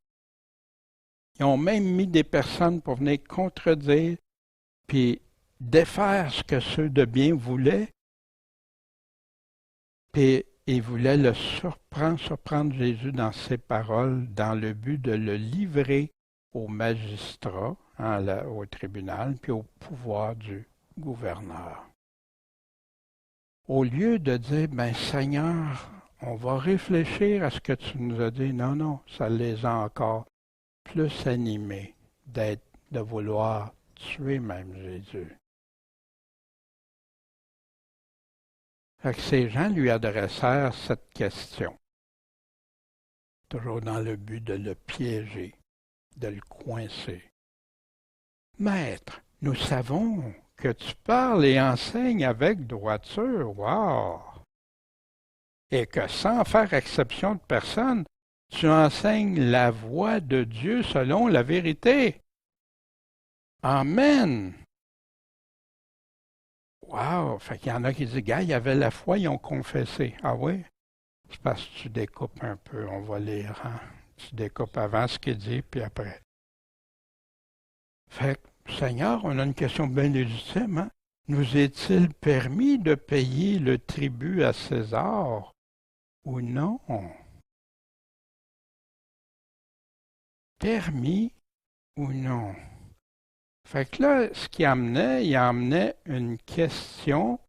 Ils ont même mis des personnes pour venir contredire puis défaire ce que ceux de bien voulaient. Puis ils voulaient surprendre Jésus dans ses paroles dans le but de le livrer au magistrat, au tribunal, puis au pouvoir du gouverneur. Au lieu de dire, ben Seigneur, on va réfléchir à ce que tu nous as dit, non, non, ça les a encore plus animés de vouloir tuer même Jésus. Fait que ces gens lui adressèrent cette question, toujours dans le but de le piéger, de le coincer. Maître, nous savons que tu parles et enseignes avec droiture, wow! Et que sans faire exception de personne, tu enseignes la voie de Dieu selon la vérité. Amen! Wow! Fait qu'il y en a qui disent, gars, il y avait la foi, ils ont confessé. Ah oui? C'est parce que tu découpes un peu, on va lire. Hein? Tu découpes avant ce qu'il dit, puis après. Fait que, Seigneur, on a une question bien légitime. Hein? Nous est-il permis de payer le tribut à César ou non? Permis ou non? Fait que là, ce qu'il amenait, il amenait une question,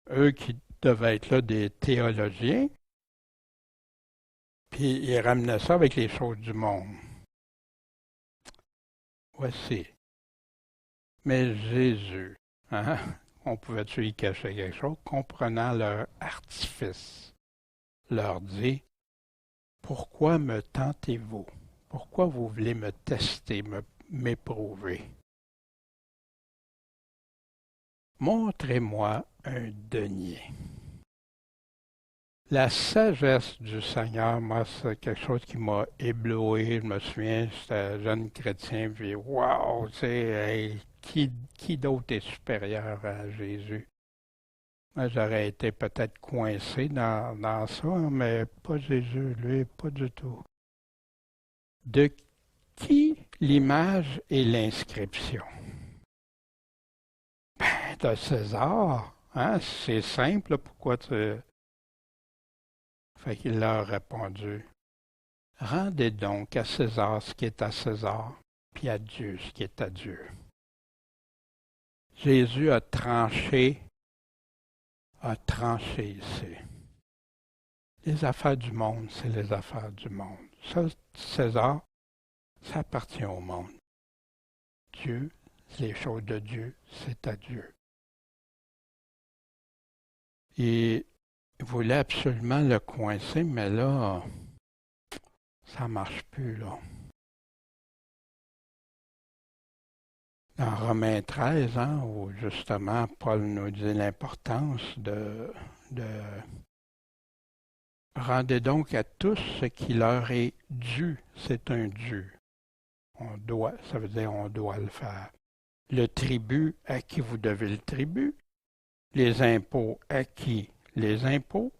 eux qui devaient être là des théologiens, puis il ramenait ça avec les choses du monde. Voici. Mais Jésus, hein, on pouvait-tu y cacher quelque chose, comprenant leur artifice, leur dit, pourquoi me tentez-vous? Pourquoi vous voulez me tester, m'éprouver? Montrez-moi un denier. La sagesse du Seigneur, moi, c'est quelque chose qui m'a ébloui. Je me souviens, j'étais jeune chrétien, puis waouh, tu sais, hey, qui d'autre est supérieur à Jésus? Moi, j'aurais été peut-être coincé dans ça, mais pas Jésus, lui, pas du tout. De qui l'image et l'inscription? Ben, de César, hein? C'est simple, pourquoi tu... Fait qu'il leur a répondu, rendez donc à César ce qui est à César, puis à Dieu ce qui est à Dieu. Jésus a tranché ici. Les affaires du monde, c'est les affaires du monde. Ça, César, ça appartient au monde. Dieu, les choses de Dieu, c'est à Dieu. Et il voulait absolument le coincer, mais là, ça ne marche plus, là. Dans Romains 13, hein, où justement Paul nous dit l'importance de rendez donc à tous ce qui leur est dû. C'est un dû. On doit, ça veut dire on doit le faire. Le tribut, à qui vous devez le tribut. Les impôts, à qui les impôts.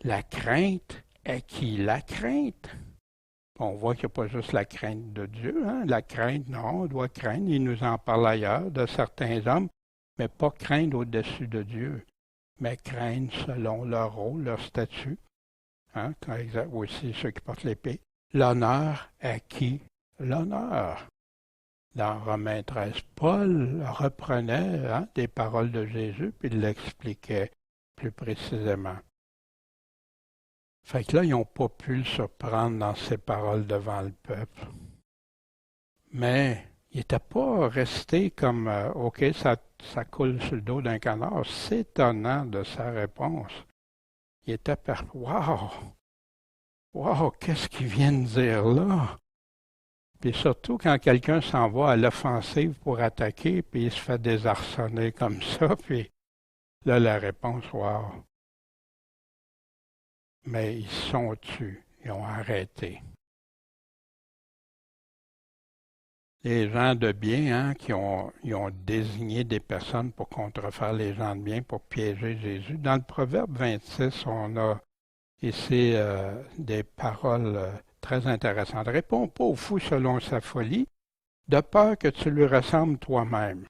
La crainte, à qui la crainte. On voit qu'il n'y a pas juste la crainte de Dieu. Hein? La crainte, non, on doit craindre. Il nous en parle ailleurs de certains hommes, mais pas craindre au-dessus de Dieu, mais craindre selon leur rôle, leur statut. Hein? Aussi ceux qui portent l'épée. L'honneur, à qui l'honneur. Dans Romains 13, Paul reprenait des paroles de Jésus puis il l'expliquait plus précisément. Fait que là, ils n'ont pas pu le surprendre dans ses paroles devant le peuple. Mais il n'était pas resté comme OK, ça coule sur le dos d'un canard. S'étonnant de sa réponse. Il était Wow! Wow, qu'est-ce qu'il vient de dire là? Puis surtout quand quelqu'un s'en va à l'offensive pour attaquer, puis il se fait désarçonner comme ça, puis là, la réponse, wow. Mais ils se sont tus, ils ont arrêté. Les gens de bien, ils ont désigné des personnes pour contrefaire les gens de bien, pour piéger Jésus. Dans le Proverbe 26, on a ici des paroles très intéressantes. Réponds pas au fou selon sa folie, de peur que tu lui ressembles toi-même.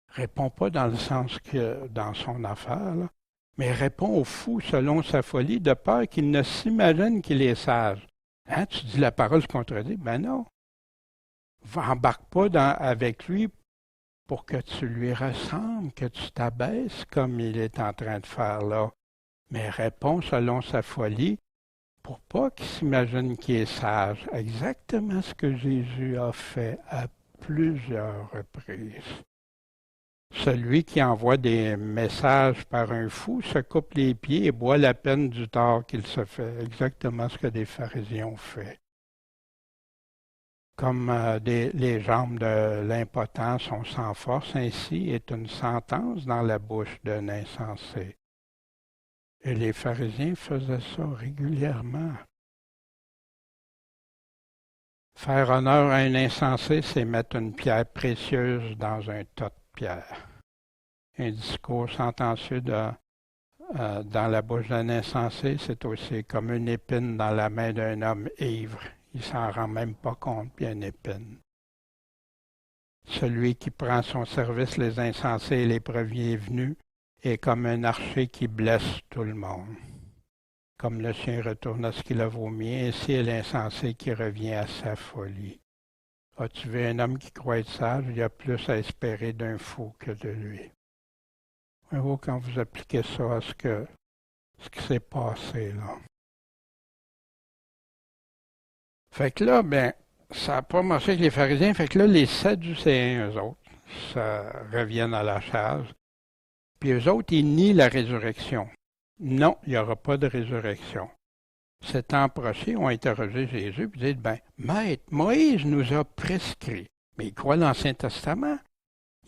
Réponds pas dans le sens que dans son affaire, là, mais réponds au fou selon sa folie, de peur qu'il ne s'imagine qu'il est sage. Hein, tu dis la parole se contredit? Ben non. Embarque pas avec lui pour que tu lui ressembles, que tu t'abaisses comme il est en train de faire là. Mais réponds selon sa folie pour pas qu'il s'imagine qu'il est sage. Exactement ce que Jésus a fait à plusieurs reprises. Celui qui envoie des messages par un fou se coupe les pieds et boit la peine du tort qu'il se fait. Exactement ce que des pharisiens ont fait. Comme les jambes de l'impotent sont sans force, ainsi est une sentence dans la bouche d'un insensé. Et les pharisiens faisaient ça régulièrement. Faire honneur à un insensé, c'est mettre une pierre précieuse dans un tas de pierres. Un discours sentencieux dans la bouche d'un insensé, c'est aussi comme une épine dans la main d'un homme ivre. Il s'en rend même pas compte, puis une épine. Celui qui prend son service les insensés et les premiers venus est comme un archer qui blesse tout le monde. Comme le chien retourne à ce qu'il a vomi, ainsi est l'insensé qui revient à sa folie. As-tu vu un homme qui croit être sage? Il y a plus à espérer d'un fou que de lui. Voyez-vous, quand vous appliquez ça à ce qui s'est passé là. Fait que là, ben, ça n'a pas marché avec les pharisiens. Fait que là, les Sadducéens, eux autres, ça reviennent à la charge. Puis eux autres, ils nient la résurrection. Non, il n'y aura pas de résurrection. S'étant approchés, ont interrogé Jésus, puis disent, ben, Maître, Moïse nous a prescrit. Mais il croit l'Ancien Testament.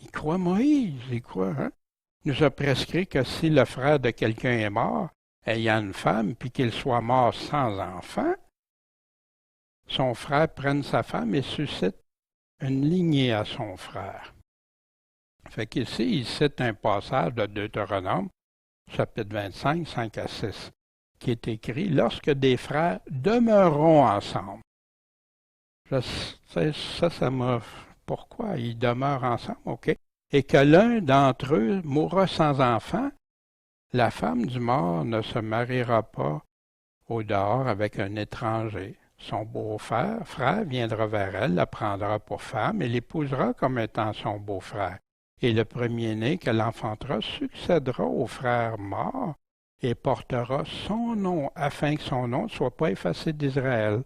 Il croit Moïse, il croit, hein? Il nous a prescrit que si le frère de quelqu'un est mort, ayant une femme, puis qu'il soit mort sans enfant, son frère prenne sa femme et suscite une lignée à son frère. Fait qu'ici, il cite un passage de Deutéronome, chapitre 25, 5 à 6, qui est écrit « Lorsque des frères demeureront ensemble ». Ça m'a... Pourquoi ils demeurent ensemble? OK. Et que l'un d'entre eux mourra sans enfant, la femme du mort ne se mariera pas au dehors avec un étranger. Son beau-frère viendra vers elle, la prendra pour femme et l'épousera comme étant son beau-frère. Et le premier-né qu'elle enfantera succédera au frère mort et portera son nom, afin que son nom ne soit pas effacé d'Israël.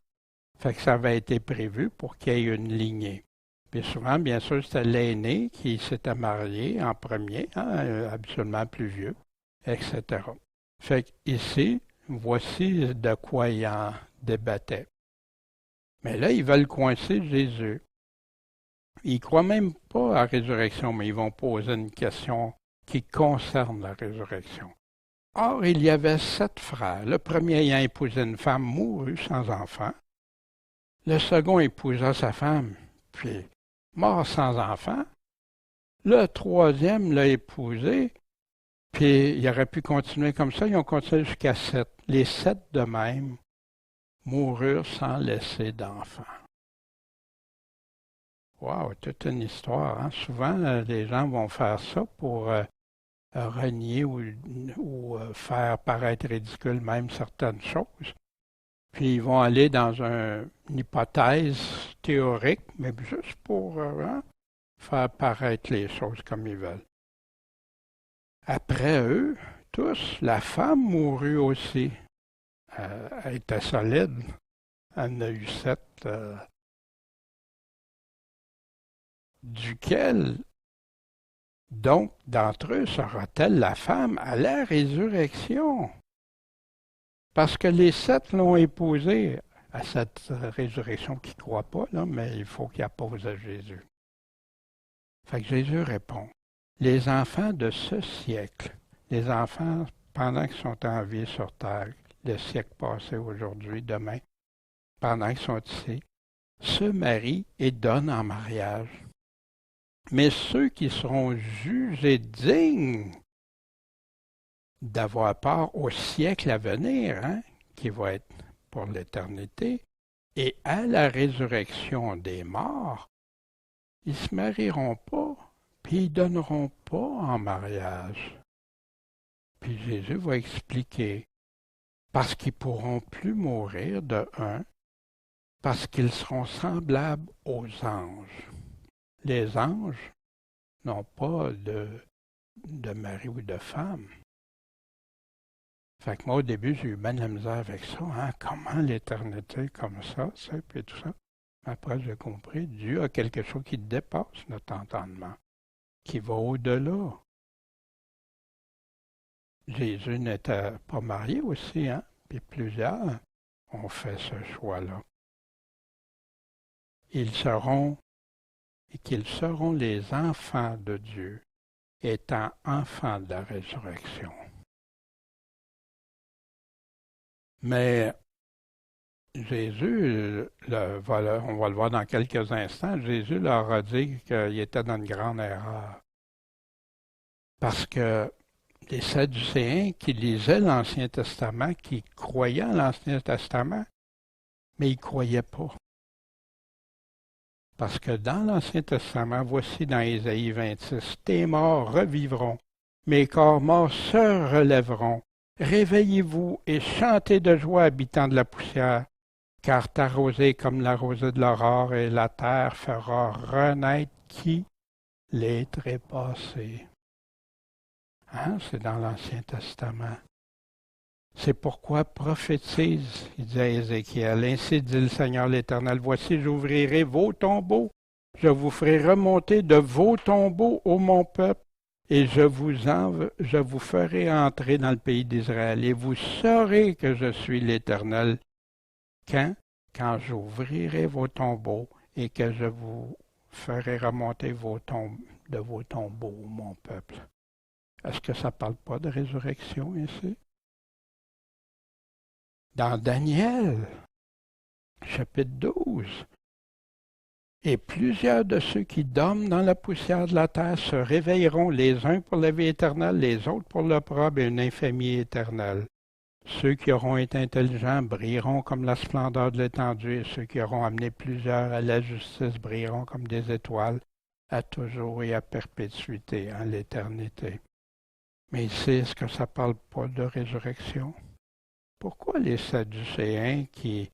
Fait que ça avait été prévu pour qu'il y ait une lignée. Puis souvent, bien sûr, c'était l'aîné qui s'était marié en premier, habituellement plus vieux, etc. Fait qu'ici, voici de quoi il en débattait. Mais là, ils veulent coincer Jésus. Ils ne croient même pas à la résurrection, mais ils vont poser une question qui concerne la résurrection. Or, il y avait 7 frères. Le premier ayant épousé une femme mourut sans enfant. Le second épousa sa femme, puis mort sans enfant. Le troisième l'a épousé, puis il aurait pu continuer comme ça. Ils ont continué jusqu'à 7. Les 7 de même moururent sans laisser d'enfants. Wow, toute une histoire. Hein? Souvent, les gens vont faire ça pour renier ou faire paraître ridicule même certaines choses. Puis ils vont aller dans une hypothèse théorique, mais juste pour faire paraître les choses comme ils veulent. Après eux, tous, la femme mourut aussi. Elle était solide. Elle en a eu 7, duquel, donc, d'entre eux sera-t-elle la femme à la résurrection? Parce que les 7 l'ont épousée à cette résurrection qui ne croit pas, là, mais il faut qu'il appose à Jésus. Fait que Jésus répond, les enfants de ce siècle, les enfants pendant qu'ils sont en vie sur terre, le siècle passé, aujourd'hui, demain, pendant qu'ils sont ici, se marient et donnent en mariage. Mais ceux qui seront jugés dignes d'avoir part au siècle à venir, hein, qui va être pour l'éternité, et à la résurrection des morts, ils ne se marieront pas, puis ils ne donneront pas en mariage. Puis Jésus va expliquer, parce qu'ils ne pourront plus mourir de un, parce qu'ils seront semblables aux anges. Les anges n'ont pas de mari ou de femme. Fait que moi, au début, j'ai eu bien de la misère avec ça. Hein? Comment l'éternité comme ça, puis tout ça. Après, j'ai compris, Dieu a quelque chose qui dépasse notre entendement, qui va au-delà. Jésus n'était pas marié aussi, hein? Puis plusieurs ont fait ce choix-là. Ils seront les enfants de Dieu, étant enfants de la résurrection. Mais Jésus, on va le voir dans quelques instants, Jésus leur a dit qu'il était dans une grande erreur. Parce que les Sadducéens qui lisaient l'Ancien Testament, qui croyaient en l'Ancien Testament, mais ils ne croyaient pas. Parce que dans l'Ancien Testament, voici dans Ésaïe 26, « Tes morts revivront, mes corps morts se relèveront. Réveillez-vous et chantez de joie, habitants de la poussière, car ta rosée comme la rosée de l'aurore et la terre fera renaître qui les trépassés. » Hein, c'est dans l'Ancien Testament. C'est pourquoi prophétise, il dit à Ézéchiel, « Ainsi dit le Seigneur l'Éternel, voici j'ouvrirai vos tombeaux, je vous ferai remonter de vos tombeaux, ô mon peuple, et je vous ferai entrer dans le pays d'Israël, et vous saurez que je suis l'Éternel. Quand j'ouvrirai vos tombeaux, et que je vous ferai remonter de vos tombeaux, mon peuple. » Est-ce que ça ne parle pas de résurrection ici? Dans Daniel, chapitre 12, « Et plusieurs de ceux qui dorment dans la poussière de la terre se réveilleront, les uns pour la vie éternelle, les autres pour l'opprobre et une infamie éternelle. Ceux qui auront été intelligents brilleront comme la splendeur de l'étendue, et ceux qui auront amené plusieurs à la justice brilleront comme des étoiles, à toujours et à perpétuité, en l'éternité. » Mais ici, est-ce que ça ne parle pas de résurrection? Pourquoi les Sadducéens qui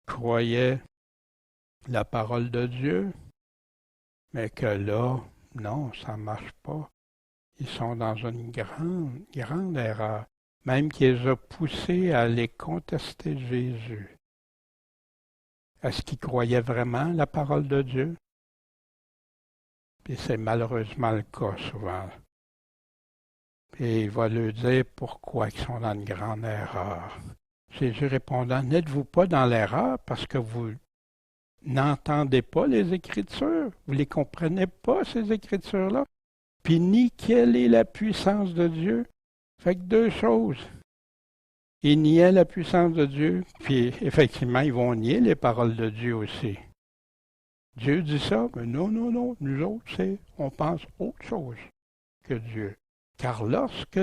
croyaient la parole de Dieu, mais que là, non, ça ne marche pas. Ils sont dans une grande, grande erreur, même qui les a poussés à aller contester Jésus. Est-ce qu'ils croyaient vraiment la parole de Dieu? Puis c'est malheureusement le cas souvent. Et il va leur dire pourquoi ils sont dans une grande erreur. Jésus répondant, n'êtes-vous pas dans l'erreur parce que vous n'entendez pas les Écritures? Vous ne les comprenez pas, ces Écritures-là? Puis ni quelle est la puissance de Dieu? Fait que deux choses. Ils niaient la puissance de Dieu, puis effectivement, ils vont nier les paroles de Dieu aussi. Dieu dit ça, mais non, non, non, nous autres, on pense autre chose que Dieu. Car lorsque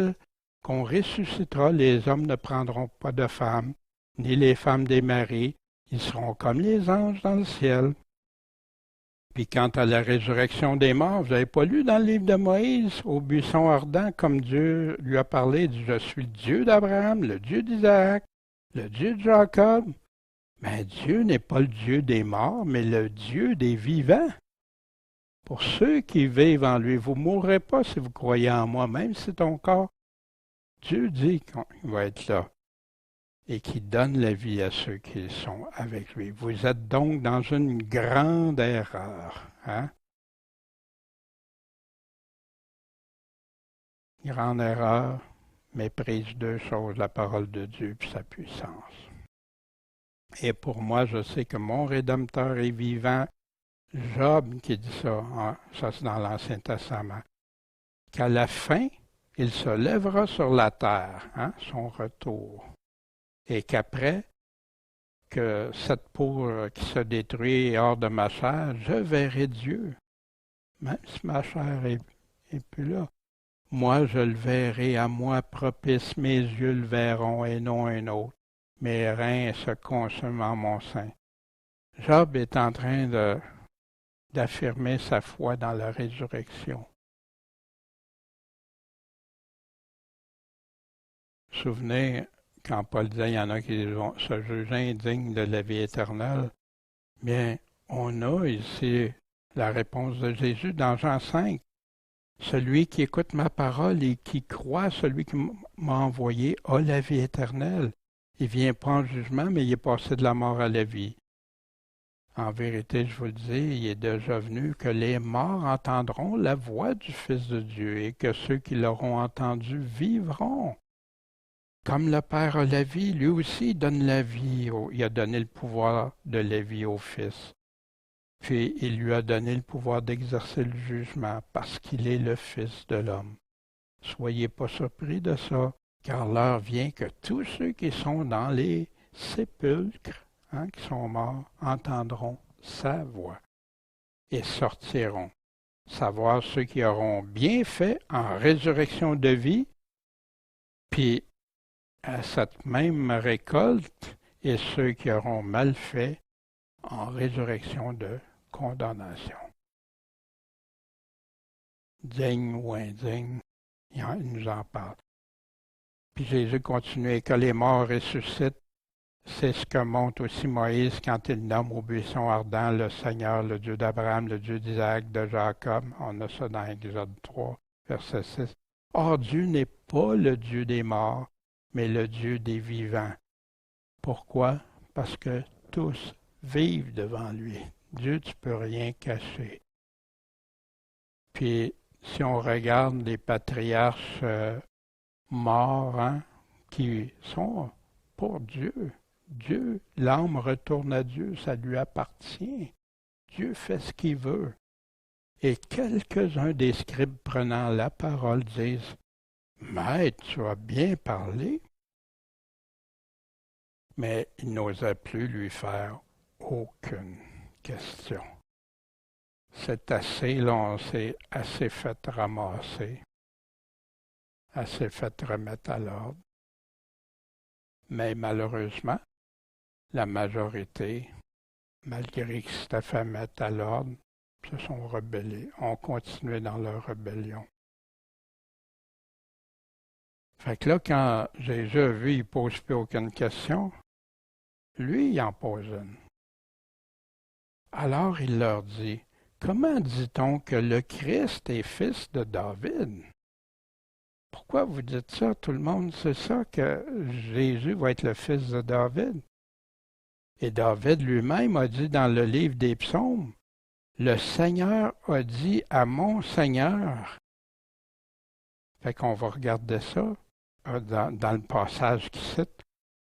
qu'on ressuscitera, les hommes ne prendront pas de femmes, ni les femmes des maris, ils seront comme les anges dans le ciel. Puis quant à la résurrection des morts, vous n'avez pas lu dans le livre de Moïse, au buisson ardent, comme Dieu lui a parlé, il dit, je suis le Dieu d'Abraham, le Dieu d'Isaac, le Dieu de Jacob. Mais Dieu n'est pas le Dieu des morts, mais le Dieu des vivants. Pour ceux qui vivent en lui, vous ne mourrez pas si vous croyez en moi, même si ton corps. Dieu dit qu'il va être là et qui donne la vie à ceux qui sont avec lui. Vous êtes donc dans une grande erreur. Hein? Grande erreur, méprise deux choses, la parole de Dieu et sa puissance. Et pour moi, je sais que mon Rédempteur est vivant. Job qui dit ça, hein, ça c'est dans l'Ancien Testament, qu'à la fin, il se lèvera sur la terre, hein, son retour, et qu'après que cette peau qui se détruit est hors de ma chair, je verrai Dieu, même si ma chair est plus là. Moi, je le verrai, à moi propice, mes yeux le verront et non un autre. Mes reins se consument en mon sein. Job est en train d'affirmer sa foi dans la résurrection. Vous vous souvenez, quand Paul disait, il y en a qui vont se juger indignes de la vie éternelle, bien, on a ici la réponse de Jésus dans Jean 5. Celui qui écoute ma parole et qui croit, celui qui m'a envoyé, a la vie éternelle. Il ne vient pas en jugement, mais il est passé de la mort à la vie. En vérité, je vous le dis, il est déjà venu que les morts entendront la voix du Fils de Dieu et que ceux qui l'auront entendu vivront. Comme le Père a la vie, lui aussi donne la vie. Il a donné le pouvoir de la vie au Fils. Puis il lui a donné le pouvoir d'exercer le jugement parce qu'il est le Fils de l'homme. Soyez pas surpris de ça, car l'heure vient que tous ceux qui sont dans les sépulcres, hein, qui sont morts, entendront sa voix et sortiront. Savoir ceux qui auront bien fait en résurrection de vie, puis à cette même récolte, et ceux qui auront mal fait en résurrection de condamnation. Digne ou indigne, il nous en parle. Puis Jésus continue, que les morts ressuscitent. C'est ce que montre aussi Moïse quand il nomme au buisson ardent le Seigneur, le Dieu d'Abraham, le Dieu d'Isaac, de Jacob. On a ça dans Exode 3, verset 6. Or, Dieu n'est pas le Dieu des morts, mais le Dieu des vivants. Pourquoi? Parce que tous vivent devant lui. Dieu, tu ne peux rien cacher. Puis, si on regarde les patriarches morts, hein, qui sont pour Dieu, Dieu, l'âme retourne à Dieu, ça lui appartient. Dieu fait ce qu'il veut. Et quelques-uns des scribes prenant la parole disent, « Maître, tu as bien parlé. » Mais ils n'osaient plus lui faire aucune question. C'est assez long, c'est assez fait ramasser, assez fait remettre à l'ordre. Mais malheureusement, la majorité, malgré que c'était fait mettre à l'ordre, se sont rebellés, ont continué dans leur rébellion. Fait que là, quand Jésus a vu, il ne pose plus aucune question, lui, il en pose une. Alors il leur dit, « Comment dit-on que le Christ est fils de David? » Pourquoi vous dites ça? Tout le monde sait ça, que Jésus va être le fils de David. Et David lui-même a dit dans le livre des psaumes, « Le Seigneur a dit à mon Seigneur. » Fait qu'on va regarder ça dans le passage qui cite,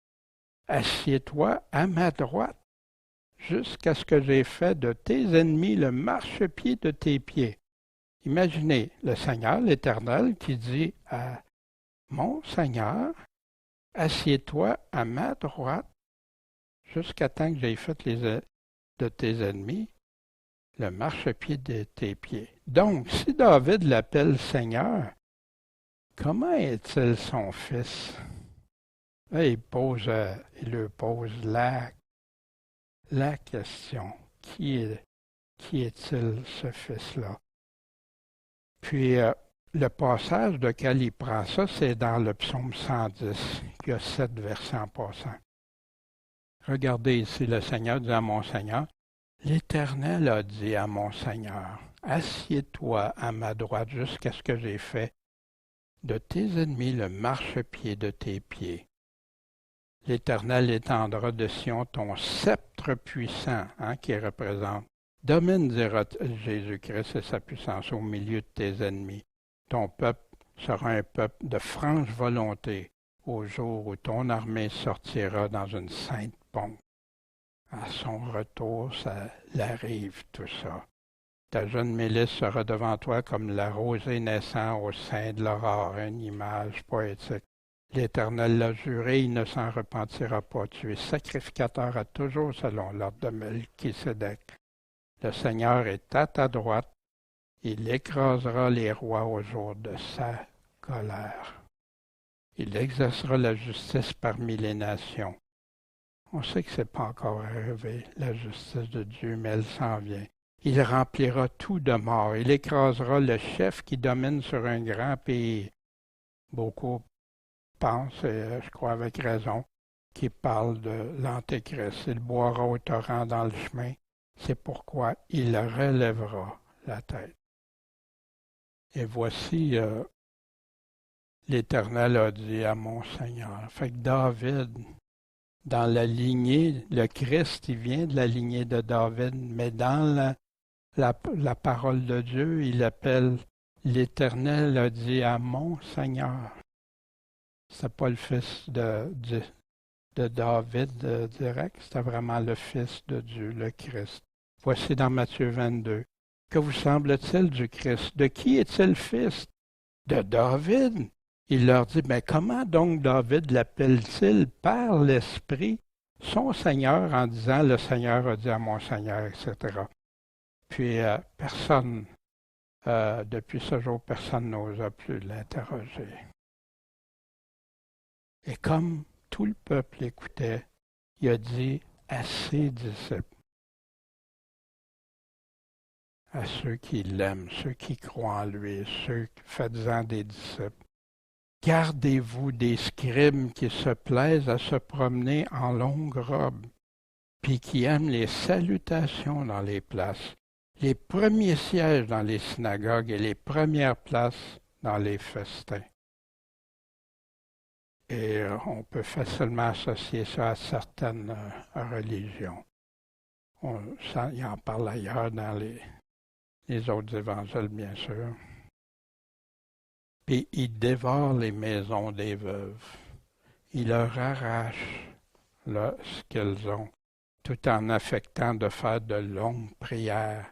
« Assieds-toi à ma droite, jusqu'à ce que j'ai fait de tes ennemis le marchepied de tes pieds. » Imaginez le Seigneur, l'Éternel, qui dit à mon Seigneur, « Assieds-toi à ma droite jusqu'à temps que j'aie fait de tes ennemis le marchepied de tes pieds. Donc, si David l'appelle Seigneur, comment est-il son fils? Là, il lui pose la question. Qui est-il ce fils-là? Puis, le passage de quel il prend ça, c'est dans le psaume 110. Il y a 7 versets en passant. Regardez ici, le Seigneur dit à mon Seigneur, l'Éternel a dit à mon Seigneur, assieds-toi à ma droite jusqu'à ce que j'ai fait de tes ennemis le marchepied de tes pieds. L'Éternel étendra de Sion ton sceptre puissant, qui représente. Domine, dira Jésus-Christ et sa puissance au milieu de tes ennemis. Ton peuple sera un peuple de franche volonté au jour où ton armée sortira dans une sainte pompe. À son retour, ça l'arrive tout ça. Ta jeune milice sera devant toi comme la rosée naissant au sein de l'aurore, une image poétique. L'Éternel l'a juré, il ne s'en repentira pas. Tu es sacrificateur à toujours selon l'ordre de Melchisédek. Le Seigneur est à ta droite, il écrasera les rois au jour de sa colère. Il exercera la justice parmi les nations. On sait que ce n'est pas encore arrivé, la justice de Dieu, mais elle s'en vient. Il remplira tout de mort. Il écrasera le chef qui domine sur un grand pays. Beaucoup pensent, et je crois avec raison, qu'il parle de l'Antéchrist. Il boira au torrent dans le chemin. C'est pourquoi il relèvera la tête. Et voici, l'Éternel a dit à mon Seigneur. Fait que David, dans la lignée, le Christ, il vient de la lignée de David, mais dans la parole de Dieu, il appelle l'Éternel a dit à mon Seigneur. C'est pas le fils de David direct, c'était vraiment le Fils de Dieu, le Christ. Voici dans Matthieu 22. Que vous semble-t-il du Christ? De qui est-il fils? De David. Il leur dit, mais comment donc David l'appelle-t-il par l'Esprit son Seigneur en disant, le Seigneur a dit à mon Seigneur, etc. Puis personne, depuis ce jour, personne n'osa plus l'interroger. Et comme tout le peuple écoutait, il a dit à ses disciples, à ceux qui l'aiment, ceux qui croient en lui, ceux faisant des disciples, gardez-vous des scribes qui se plaisent à se promener en longue robe, puis qui aiment les salutations dans les places, les premiers sièges dans les synagogues et les premières places dans les festins. Et on peut facilement associer ça à certaines religions. Il en parle ailleurs dans les autres évangiles, bien sûr. Puis il dévore les maisons des veuves. Il leur arrache là, ce qu'elles ont, tout en affectant de faire de longues prières.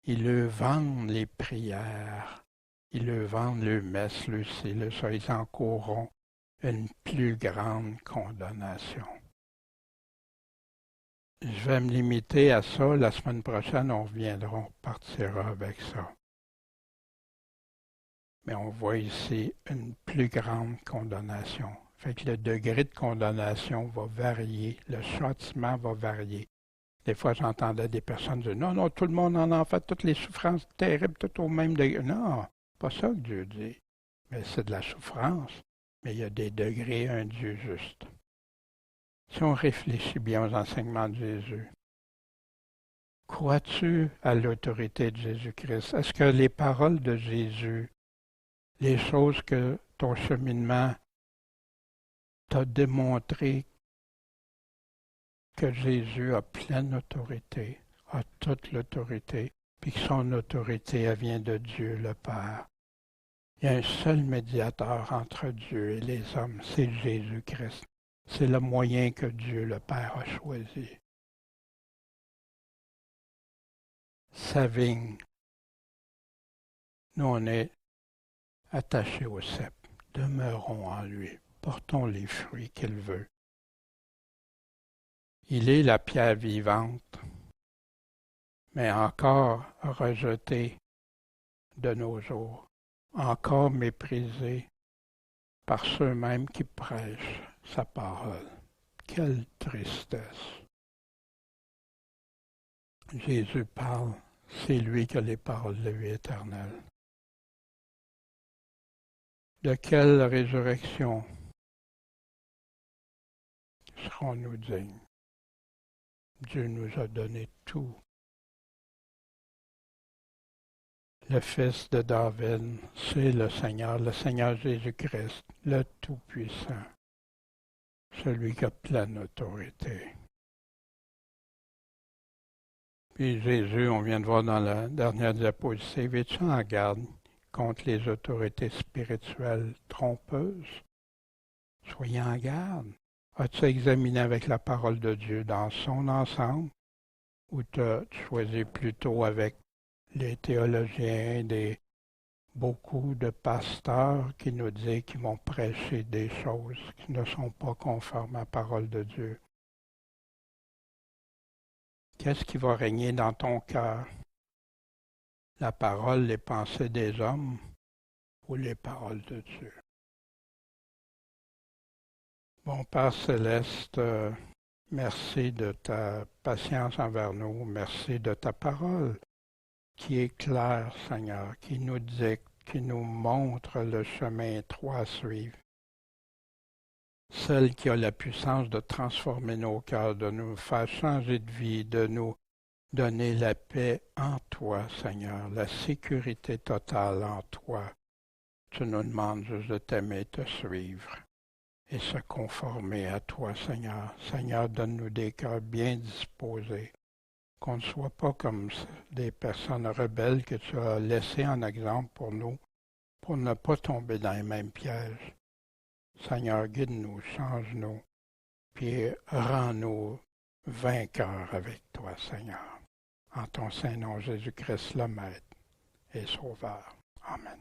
Ils leur vendent les prières. Ils leur vendent le messe, le ci, le ça. Ils encourront une plus grande condamnation. Je vais me limiter à ça. La semaine prochaine, on reviendra, on partira avec ça. Mais on voit ici une plus grande condamnation. Fait que le degré de condamnation va varier, le châtiment va varier. Des fois, j'entendais des personnes dire, non, non, tout le monde en fait, toutes les souffrances terribles, tout au même degré. Non, pas ça que Dieu dit. Mais c'est de la souffrance, mais il y a des degrés, un Dieu juste. Si on réfléchit bien aux enseignements de Jésus, crois-tu à l'autorité de Jésus-Christ? Est-ce que les paroles de Jésus, les choses que ton cheminement t'a démontré que Jésus a pleine autorité, a toute l'autorité, puis que son autorité, elle vient de Dieu le Père. Il y a un seul médiateur entre Dieu et les hommes, c'est Jésus-Christ. C'est le moyen que Dieu le Père a choisi. Sa vigne, nous on est attachés au cep, demeurons en lui. portons les fruits qu'il veut. Il est la pierre vivante, mais encore rejeté de nos jours, encore méprisé par ceux-mêmes qui prêchent sa parole. Quelle tristesse! Jésus parle, c'est lui qui a les paroles de vie éternelle. De quelle résurrection serons-nous dignes? Dieu nous a donné tout. Le Fils de David, c'est le Seigneur Jésus-Christ, le Tout-Puissant, celui qui a pleine autorité. Puis Jésus, on vient de voir dans la dernière diapositive, es-tu en garde contre les autorités spirituelles trompeuses? Soyez en garde. As-tu examiné avec la parole de Dieu dans son ensemble ou t'as choisi plutôt avec les théologiens, beaucoup de pasteurs qui nous disent qu'ils vont prêcher des choses qui ne sont pas conformes à la parole de Dieu? Qu'est-ce qui va régner dans ton cœur? La parole, les pensées des hommes ou les paroles de Dieu? Bon Père céleste, merci de ta patience envers nous, merci de ta parole qui est claire, Seigneur, qui nous dicte, qui nous montre le chemin étroit à suivre. Celle qui a la puissance de transformer nos cœurs, de nous faire changer de vie, de nous donner la paix en toi, Seigneur, la sécurité totale en toi. Tu nous demandes juste de t'aimer, te suivre et se conformer à toi, Seigneur. Seigneur, donne-nous des cœurs bien disposés, qu'on ne soit pas comme des personnes rebelles que tu as laissées en exemple pour nous, pour ne pas tomber dans les mêmes pièges. Seigneur, guide-nous, change-nous, puis rends-nous vainqueurs avec toi, Seigneur. En ton Saint-Nom, Jésus-Christ, le Maître et Sauveur. Amen.